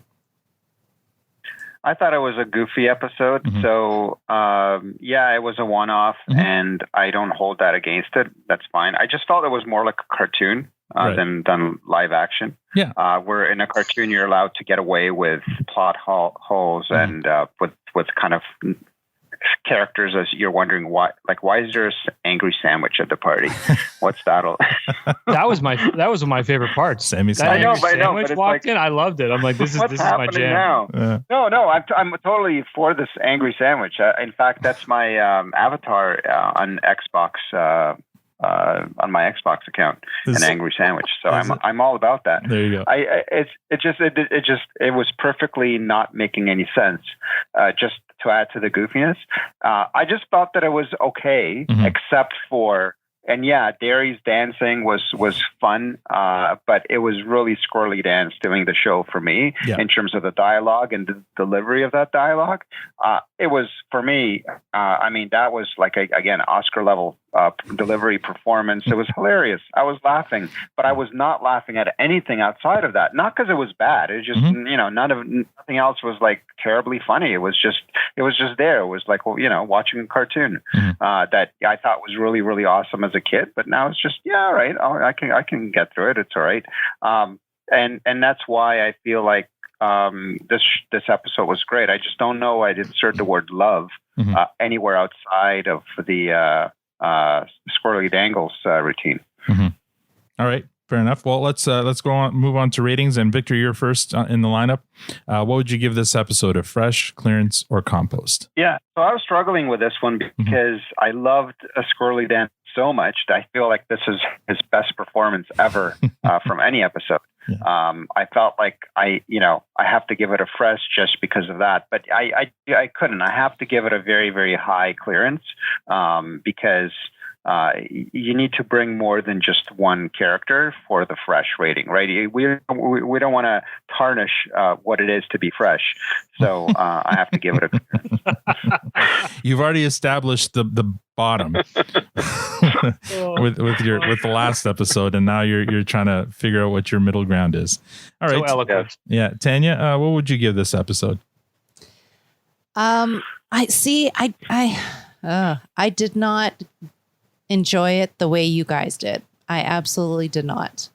I thought it was a goofy episode. Mm-hmm. So it was a one-off, and I don't hold that against it. That's fine. I just felt it was more like a cartoon than live action. Yeah, where in a cartoon you're allowed to get away with plot holes and with kind of characters as you're wondering why is there an angry sandwich at the party? What's that? That was one of my favorite parts. Sammy sandwich walked in. I loved it. I'm like, this is my jam. Now? Yeah. No, I'm totally for this angry sandwich. In fact, that's my avatar on Xbox. On my Xbox account, an angry sandwich. So I'm all about that. There you go. It was perfectly not making any sense. Just to add to the goofiness, I just thought that it was okay, except for. And yeah, Dary's dancing was fun, but it was really Squirrely Dan stealing the show for me in terms of the dialogue and the delivery of that dialogue. It was, for me, I mean, that was like, again, Oscar level delivery performance. It was hilarious. I was laughing, but I was not laughing at anything outside of that. Not because it was bad. It was just, nothing else was like terribly funny. It was just there. It was like, watching a cartoon that I thought was really, really awesome as a kid, but now it's just, all right. I can get through it. It's all right. And that's why I feel like this episode was great. I just don't know. I'd insert the word love anywhere outside of the Squirrely Dangles routine. All right, fair enough. Well, let's move on to ratings. And Victor, you're first in the lineup. What would you give this episode? A fresh, clearance, or compost? Yeah, so I was struggling with this one because I loved Squirrely Dan so much that I feel like this is his best performance ever from any episode. Yeah. I felt like I have to give it a fresh just because of that, but I couldn't. I have to give it a very, very high clearance because you need to bring more than just one character for the fresh rating, right? We don't want to tarnish what it is to be fresh, so I have to give it a clearance. You've already established the bottom with the last episode, and now you're trying to figure out what your middle ground is. All right, so eloquent. Yeah, Tanya, what would you give this episode? I did not enjoy it the way you guys did. I absolutely did not.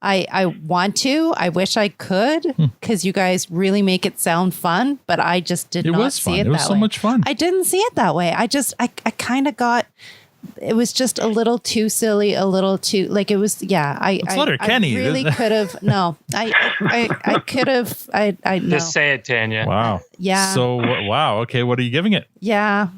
I want to. I wish I could, because you guys really make it sound fun, but I just did not see it that way. It was so much fun. I didn't see it that way. I kind of got, it was just a little too silly, a little too, like it was, it's Letterkenny. I really could have, no, I could have, I no. Just say it, Tanya. Wow. Yeah. So, wow. Okay. What are you giving it? Yeah.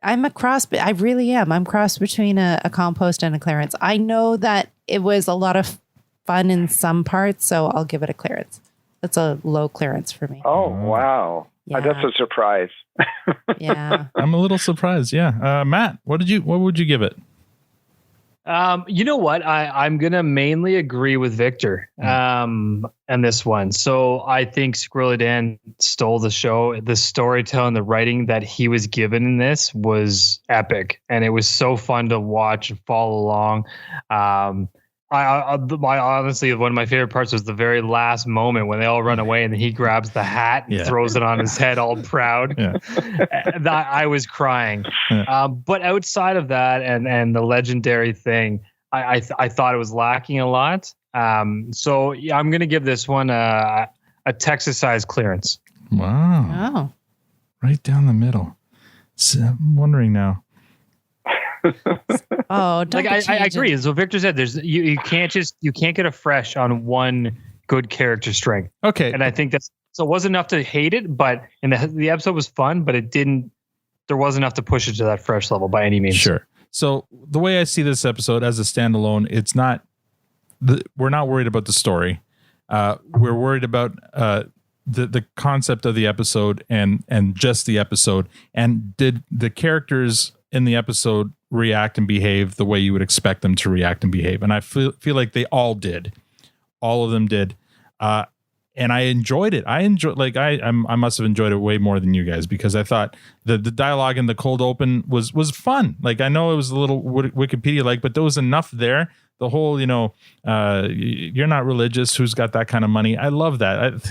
I'm a cross, but I really am. I'm cross between a compost and a clearance. I know that it was a lot of fun in some parts, so I'll give it a clearance. That's a low clearance for me. Oh, wow. Yeah. That's a surprise. Yeah. I'm a little surprised. Yeah. Matt, what would you give it? You know what? I'm going to mainly agree with Victor and this one. So I think Squirrely Dan stole the show. The storytelling, the writing that he was given in this was epic. And it was so fun to watch and follow along. I honestly, one of my favorite parts was the very last moment when they all run away and he grabs the hat and throws it on his head all proud. I was crying. But outside of that and the legendary thing, I thought it was lacking a lot. So yeah, I'm going to give this one a Texas size clearance. Wow. Oh. Right down the middle. So I'm wondering now. Oh, don't like I agree. So Victor said, there's you can't get a fresh on one good character strength. Okay, and I think that's so it wasn't enough to hate it, but in the episode was fun, but it didn't. There wasn't enough to push it to that fresh level by any means. Sure. So the way I see this episode as a standalone, it's not. We're not worried about the story. We're worried about the concept of the episode and just the episode. And did the characters in the episode react and behave the way you would expect them to react and behave? And I feel like they all did. All of them did. And I enjoyed it. I must have enjoyed it way more than you guys, because I thought the dialogue in the cold open was fun. Like, I know it was a little Wikipedia like, but there was enough there. The whole, you're not religious. Who's got that kind of money? I love that.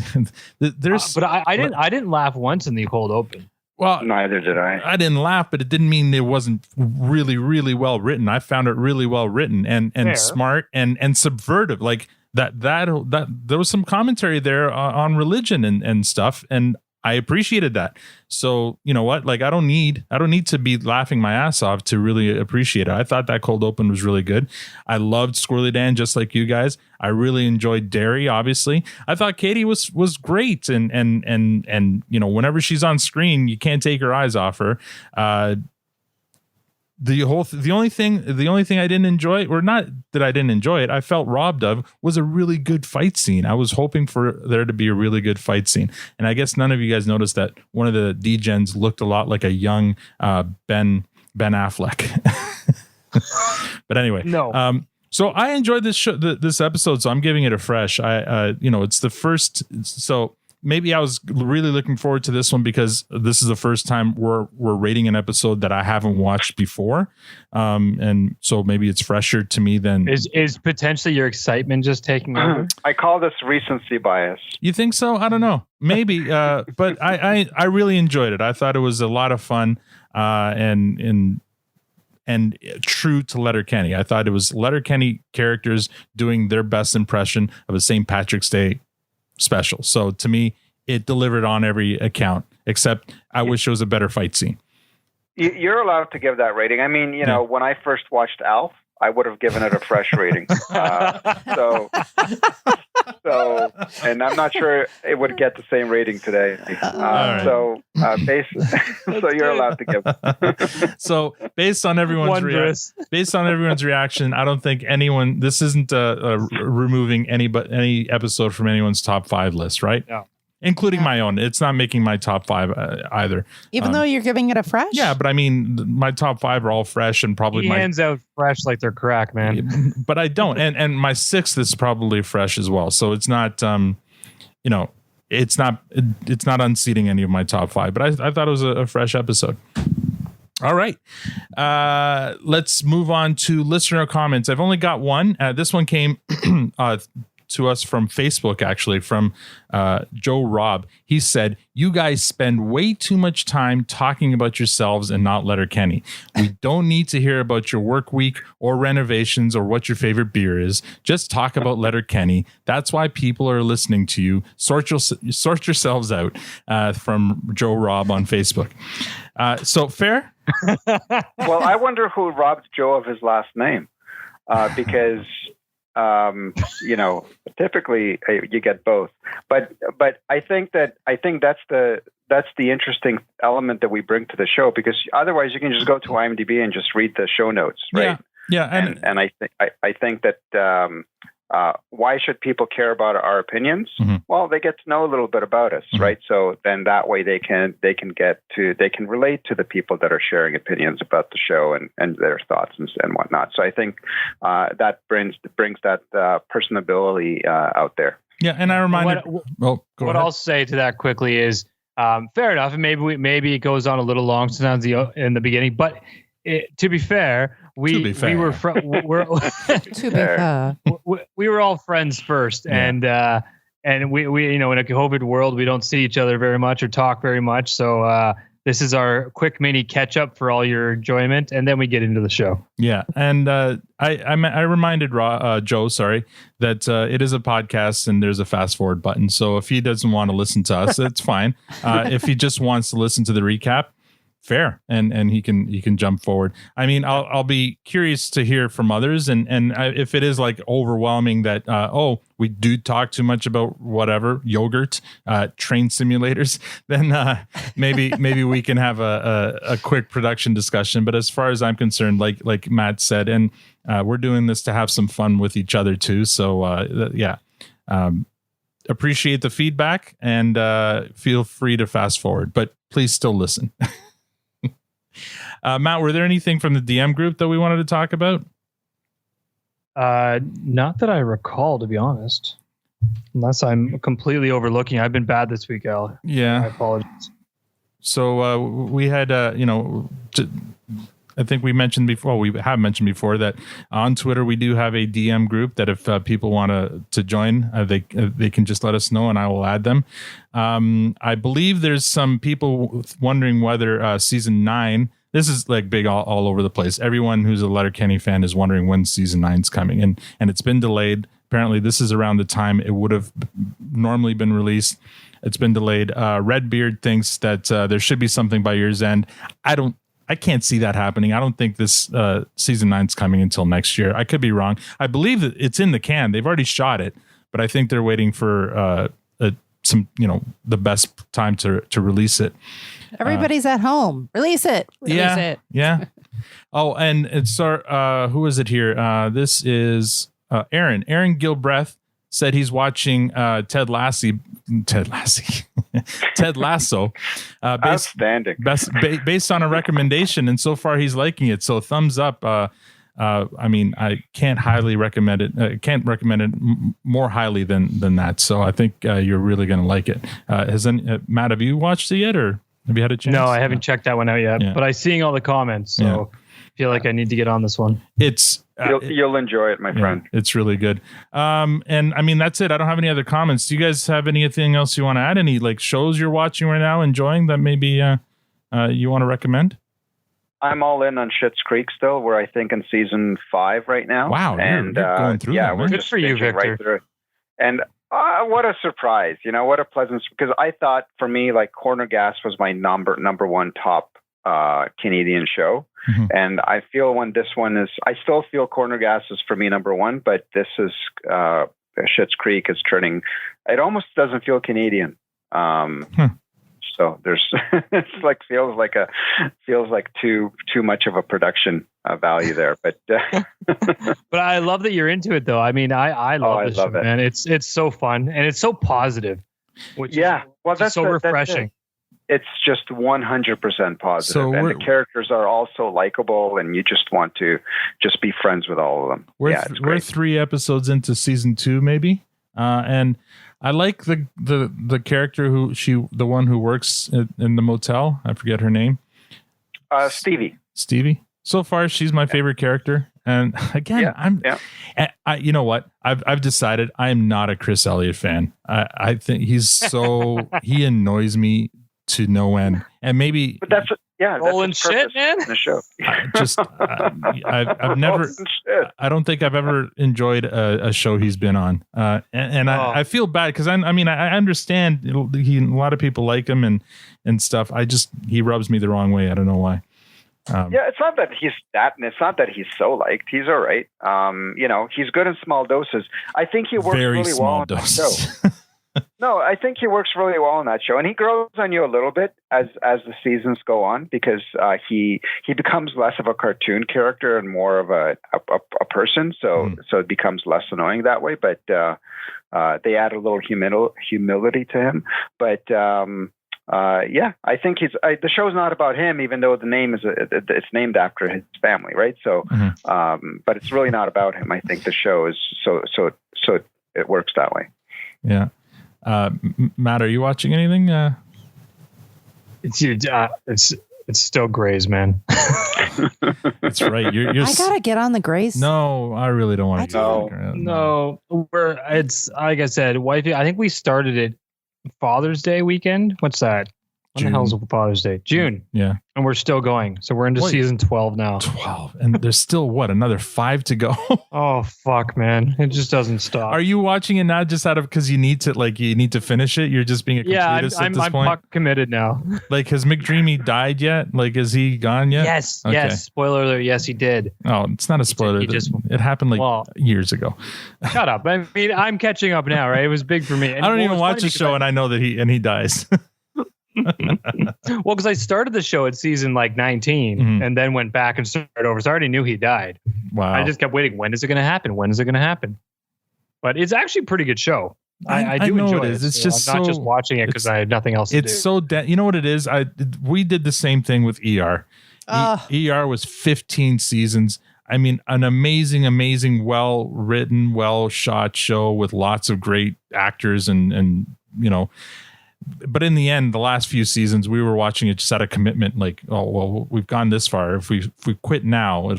But I didn't laugh once in the cold open. Well, neither did I. I didn't laugh, but it didn't mean it wasn't really, really well written. I found it really well written and smart and subvertive. Like that there was some commentary there on religion and stuff, and I appreciated that. So you know what? Like I don't need to be laughing my ass off to really appreciate it. I thought that cold open was really good. I loved Squirrely Dan just like you guys. I really enjoyed Dary. Obviously, I thought Katie was great, and whenever she's on screen, you can't take your eyes off her. The only thing I didn't enjoy, or not that I didn't enjoy it, I felt robbed of, was a really good fight scene. I was hoping for there to be a really good fight scene. And I guess none of you guys noticed that one of the Degens looked a lot like a young Ben Affleck. But anyway, no. So I enjoyed this episode, so I'm giving it a fresh. It's the first, so maybe I was really looking forward to this one because this is the first time we're rating an episode that I haven't watched before, and so maybe it's fresher to me than is potentially your excitement just taking over. I call this recency bias. You think so? I don't know, maybe, but I really enjoyed it. I thought it was a lot of fun, and true to Letterkenny. I thought it was Letterkenny characters doing their best impression of a St. Patrick's Day special. So to me, it delivered on every account, except I wish it was a better fight scene. You're allowed to give that rating. I mean, when I first watched Alf, I would have given it a fresh rating. And I'm not sure it would get the same rating today. So you're allowed to give. So based on everyone's reaction, I don't think anyone. This isn't removing any episode from anyone's top 5 list, right? Yeah. Including my own. It's not making my top 5 either. Even though you're giving it a fresh? Yeah, but I mean, my top 5 are all fresh and probably hands out fresh like they're crack, man. But I don't. And my 6th is probably fresh as well. So it's not, it's not unseating any of my top 5. But I thought it was a fresh episode. All right. Let's move on to listener comments. I've only got one. This one came to us from Facebook, actually, from Joe Robb. He said, "You guys spend way too much time talking about yourselves and not Letterkenny. We don't need to hear about your work week or renovations or what your favorite beer is. Just talk about Letterkenny. That's why people are listening to you. Sort yourselves out." From Joe Robb on Facebook. So fair? Well, I wonder who robbed Joe of his last name, because typically you get both, but I think that's the interesting element that we bring to the show, because otherwise you can just go to IMDb and just read the show notes, right? Yeah. And I think that why should people care about our opinions? Well, they get to know a little bit about us, right? So then that way they can relate to the people that are sharing opinions about the show and their thoughts and whatnot. So I think that brings that personability out there. Yeah, and I reminded. What I'll say to that quickly is, fair enough, and maybe it goes on a little long sometimes in the beginning, but to be fair, we were we were all friends first, and we in a COVID world we don't see each other very much or talk very much, so this is our quick mini catch up for all your enjoyment, and then we get into the show. Yeah, and I reminded Joe, that it is a podcast and there's a fast forward button. So if he doesn't want to listen to us, that's fine. If he just wants to listen to the recap, fair, and he can jump forward. I mean, I'll be curious to hear from others, and if it is like overwhelming that we do talk too much about whatever yogurt, train simulators, then maybe we can have a quick production discussion. But as far as I'm concerned, like Matt said, and we're doing this to have some fun with each other too. So appreciate the feedback and feel free to fast forward, but please still listen. Matt, were there anything from the DM group that we wanted to talk about? Not that I recall, to be honest. Unless I'm completely overlooking. I've been bad this week, Al. Yeah. I apologize. So we had, I think we have mentioned before that on Twitter we do have a DM group that if people want to join, they can just let us know and I will add them. I believe there's some people wondering whether season 9. This is like big all over the place. Everyone who's a Letterkenny fan is wondering when season 9's coming, and it's been delayed. Apparently, this is around the time it would have normally been released. It's been delayed. Redbeard thinks that there should be something by year's end. I can't see that happening. I don't think this season 9's coming until next year. I could be wrong. I believe that it's in the can. They've already shot it, but I think they're waiting for the best time to release it. Everybody's at home. Release it. Release it. Yeah. Oh, and it's who is it here? This is Aaron. Aaron Gilbreth said he's watching Ted Lasso. Outstanding. Based on a recommendation, and so far he's liking it. So thumbs up. I mean, I can't highly recommend it. Can't recommend it more highly than that. So I think you're really going to like it. Matt, have you watched it yet, or have you had a chance? No, I haven't checked that one out yet. Yeah. But I'm seeing all the comments, so I feel like I need to get on this one. It's you'll enjoy it, my friend. It's really good. And I mean, that's it. I don't have any other comments. Do you guys have anything else you want to add? Any like shows you're watching right now, enjoying that maybe you want to recommend? I'm all in on Schitt's Creek still. We're I think in season 5 right now. Wow, and you're going through that, we're good just for you, Victor. right through. And what a surprise! What a pleasant, because I thought for me like Corner Gas was my number one top Canadian show. Mm-hmm. And I feel I still feel Corner Gas is for me number one, but this is Schitt's Creek is turning. It almost doesn't feel Canadian. So there's feels like too much of a production value there, but but I love that you're into it though. I mean, I love this show, man. It's so fun and it's so positive. That's so refreshing. It's just 100% positive, and the characters are also likable, and you just want to just be friends with all of them. We're 3 episodes into season 2, maybe, and I like the character the one who works in the motel. I forget her name. Stevie. So far, she's my favorite character. And again, you know what? I've decided I am not a Chris Elliott fan. I think he annoys me to no end. And maybe, but that's rolling shit, man. In the show. I've never. I don't think I've ever enjoyed a show he's been on, I feel bad because I understand a lot of people like him and stuff. He rubs me the wrong way. I don't know why. It's not that he's that, and it's not that he's so liked. He's all right. He's good in small doses. I think he works very really small well doses. on the show. No, I think he works really well on that show, and he grows on you a little bit as the seasons go on, because he becomes less of a cartoon character and more of a person. So it becomes less annoying that way. But they add a little humility to him. But yeah, I think the show's not about him, even though the name it's named after his family, right? So, but it's really not about him. I think the show is so it works that way. Yeah. Matt, are you watching anything? It's still Grays, man. That's right. You're I gotta get on the Grays. No, I really don't want to. No, it's like I said, wifey. I think we started it Father's Day weekend. What's that? When the hell's Father's Day? June. Yeah. And we're still going. So we're into season 12 now. 12. And there's still another 5 to go? Oh, fuck, man. It just doesn't stop. Are you watching it now just out of because you need to finish it? You're just being a completist at this point? I'm committed now. Like, has McDreamy died yet? Like, is he gone yet? Yes. Okay. Yes. Spoiler alert. Yes, he did. Oh, it's not a spoiler. It happened years ago. Shut up. I mean, I'm catching up now, right? It was big for me. And I don't even watch the show, and I know that he dies. Well, because I started the show at season 19 and then went back and started over. So I already knew he died. Wow. I just kept waiting. When is it going to happen? When is it going to happen? But it's actually a pretty good show. I do enjoy it. It's just I'm not just watching it because I have nothing else to do. It's so you know what it is? We did the same thing with ER. ER was 15 seasons. I mean, an amazing, well-written, well-shot show with lots of great actors and you know. But in the end, the last few seasons, we were watching it just out of commitment. Like, oh well, we've gone this far. If we quit now,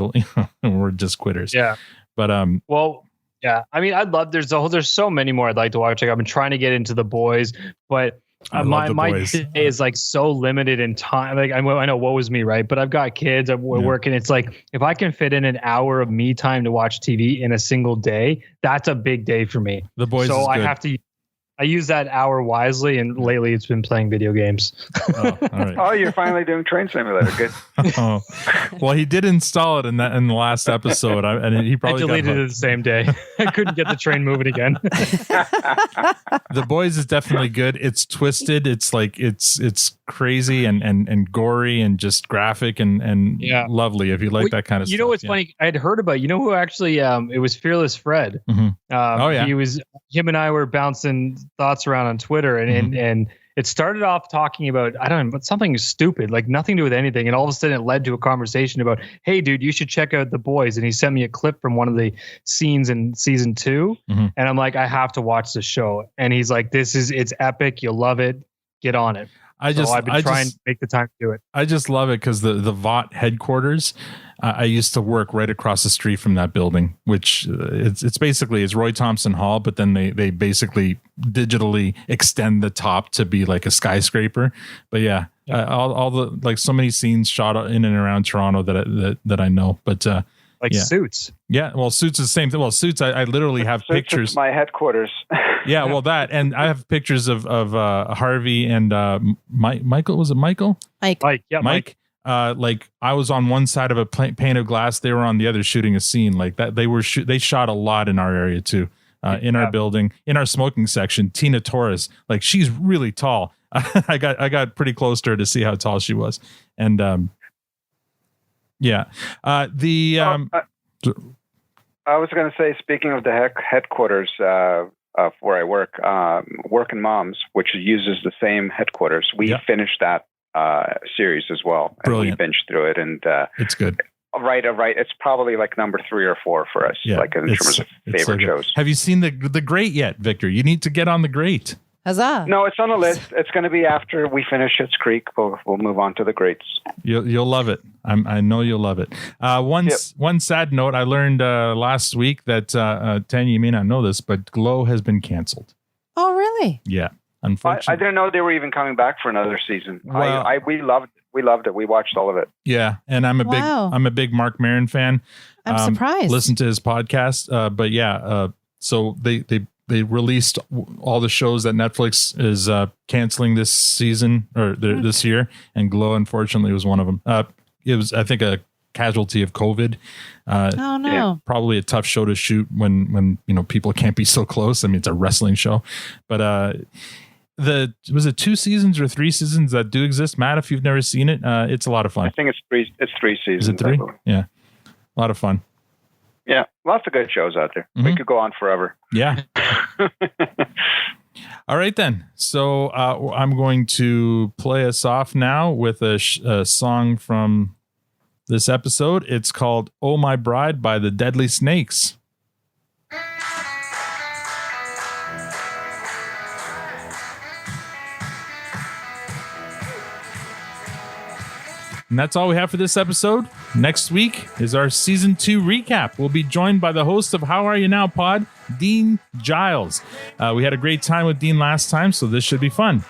we're just quitters. Yeah. But well, yeah. I mean, I'd love. There's so many more I'd like to watch. Like, I've been trying to get into The Boys, but my day is so limited in time. Like, I know, woe is me, right? But I've got kids. I'm working. It's like if I can fit in an hour of me time to watch TV in a single day, that's a big day for me. The Boys. So is good. I have to. I use that hour wisely, and lately it's been playing video games. Oh, all right. Oh, you're finally doing Train Simulator. Good. Oh, well, he did install it in the last episode, and he probably deleted it the same day. I couldn't get the train moving again. The Boys is definitely good. It's twisted. It's like it's crazy and gory and just graphic and lovely. If you like that kind of stuff. You know what's funny? I'd heard about. You know who actually? It was Fearless Fred. Mm-hmm. Him and I were bouncing thoughts around on Twitter, and it started off talking about but something stupid, like nothing to do with anything, and all of a sudden it led to a conversation about, hey dude, you should check out The Boys, and he sent me a clip from one of the scenes in season 2, and I'm like, I have to watch this show, and he's like, it's epic, you'll love it, get on it. I've been trying to make the time to do it. I just love it because the Vought headquarters, I used to work right across the street from that building, which it's basically Roy Thompson Hall, but then they basically digitally extend the top to be like a skyscraper. But yeah. All the so many scenes shot in and around Toronto that I know, but Suits. Yeah, well, Suits is the same thing. Well, Suits, I literally have pictures. My headquarters. Yeah, well, that, and I have pictures of Harvey and Michael. Was it Michael? Mike. Yeah, Mike. Like I was on one side of a pane of glass. They were on the other shooting a scene like that. They shot a lot in our area too. In our building, in our smoking section. Tina Torres, like she's really tall. I got pretty close to her to see how tall she was, and I was going to say, speaking of the headquarters of where I work, Working Moms, which uses the same headquarters, we finished that series as well. Brilliant. And we binged through it, and it's good. Right. It's probably like number 3 or 4 for us, in terms of favorite shows. Have you seen the Great yet, Victor? You need to get on the Great. Huzzah! No, it's on the list. It's going to be after we finish Schitt's Creek. We'll move on to the Greats. You'll love it. I know you'll love it. One sad note. I learned last week that Tanya, you may not know this, but Glow has been canceled. Oh, really? Yeah. Unfortunately, I didn't know they were even coming back for another season. Well, we loved it. We watched all of it. Yeah, and I'm a big Mark Maron fan. I'm surprised. Listen to his podcast. But yeah, so they released all the shows that Netflix is canceling this season or this year, and Glow unfortunately was one of them. It was, I think, a casualty of COVID. Oh no! Probably a tough show to shoot when people can't be so close. I mean, it's a wrestling show, but was it 2 seasons or 3 seasons that do exist, Matt? If you've never seen it, it's a lot of fun. I think it's 3. It's 3 seasons. Is it 3? Yeah, a lot of fun. Yeah, lots of good shows out there. We could go on forever. Yeah. All right, then. So I'm going to play us off now with a song from this episode. It's called "Oh My Bride" by the Deadly Snakes. And that's all we have for this episode. Next week is our season 2 recap. We'll be joined by the host of How Are You Now Pod, Dean Giles. We had a great time with Dean last time, so this should be fun.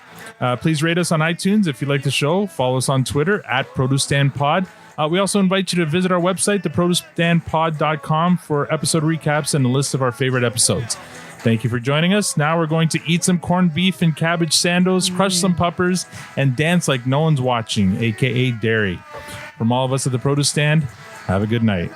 Please rate us on iTunes if you like the show. Follow us on Twitter at ProduceStandPod. We also invite you to visit our website, theproducestandpod.com, for episode recaps and a list of our favorite episodes. Thank you for joining us. Now we're going to eat some corned beef and cabbage sandos, crush some puppers, and dance like no one's watching, aka Dairy. From all of us at the Produce Stand, have a good night.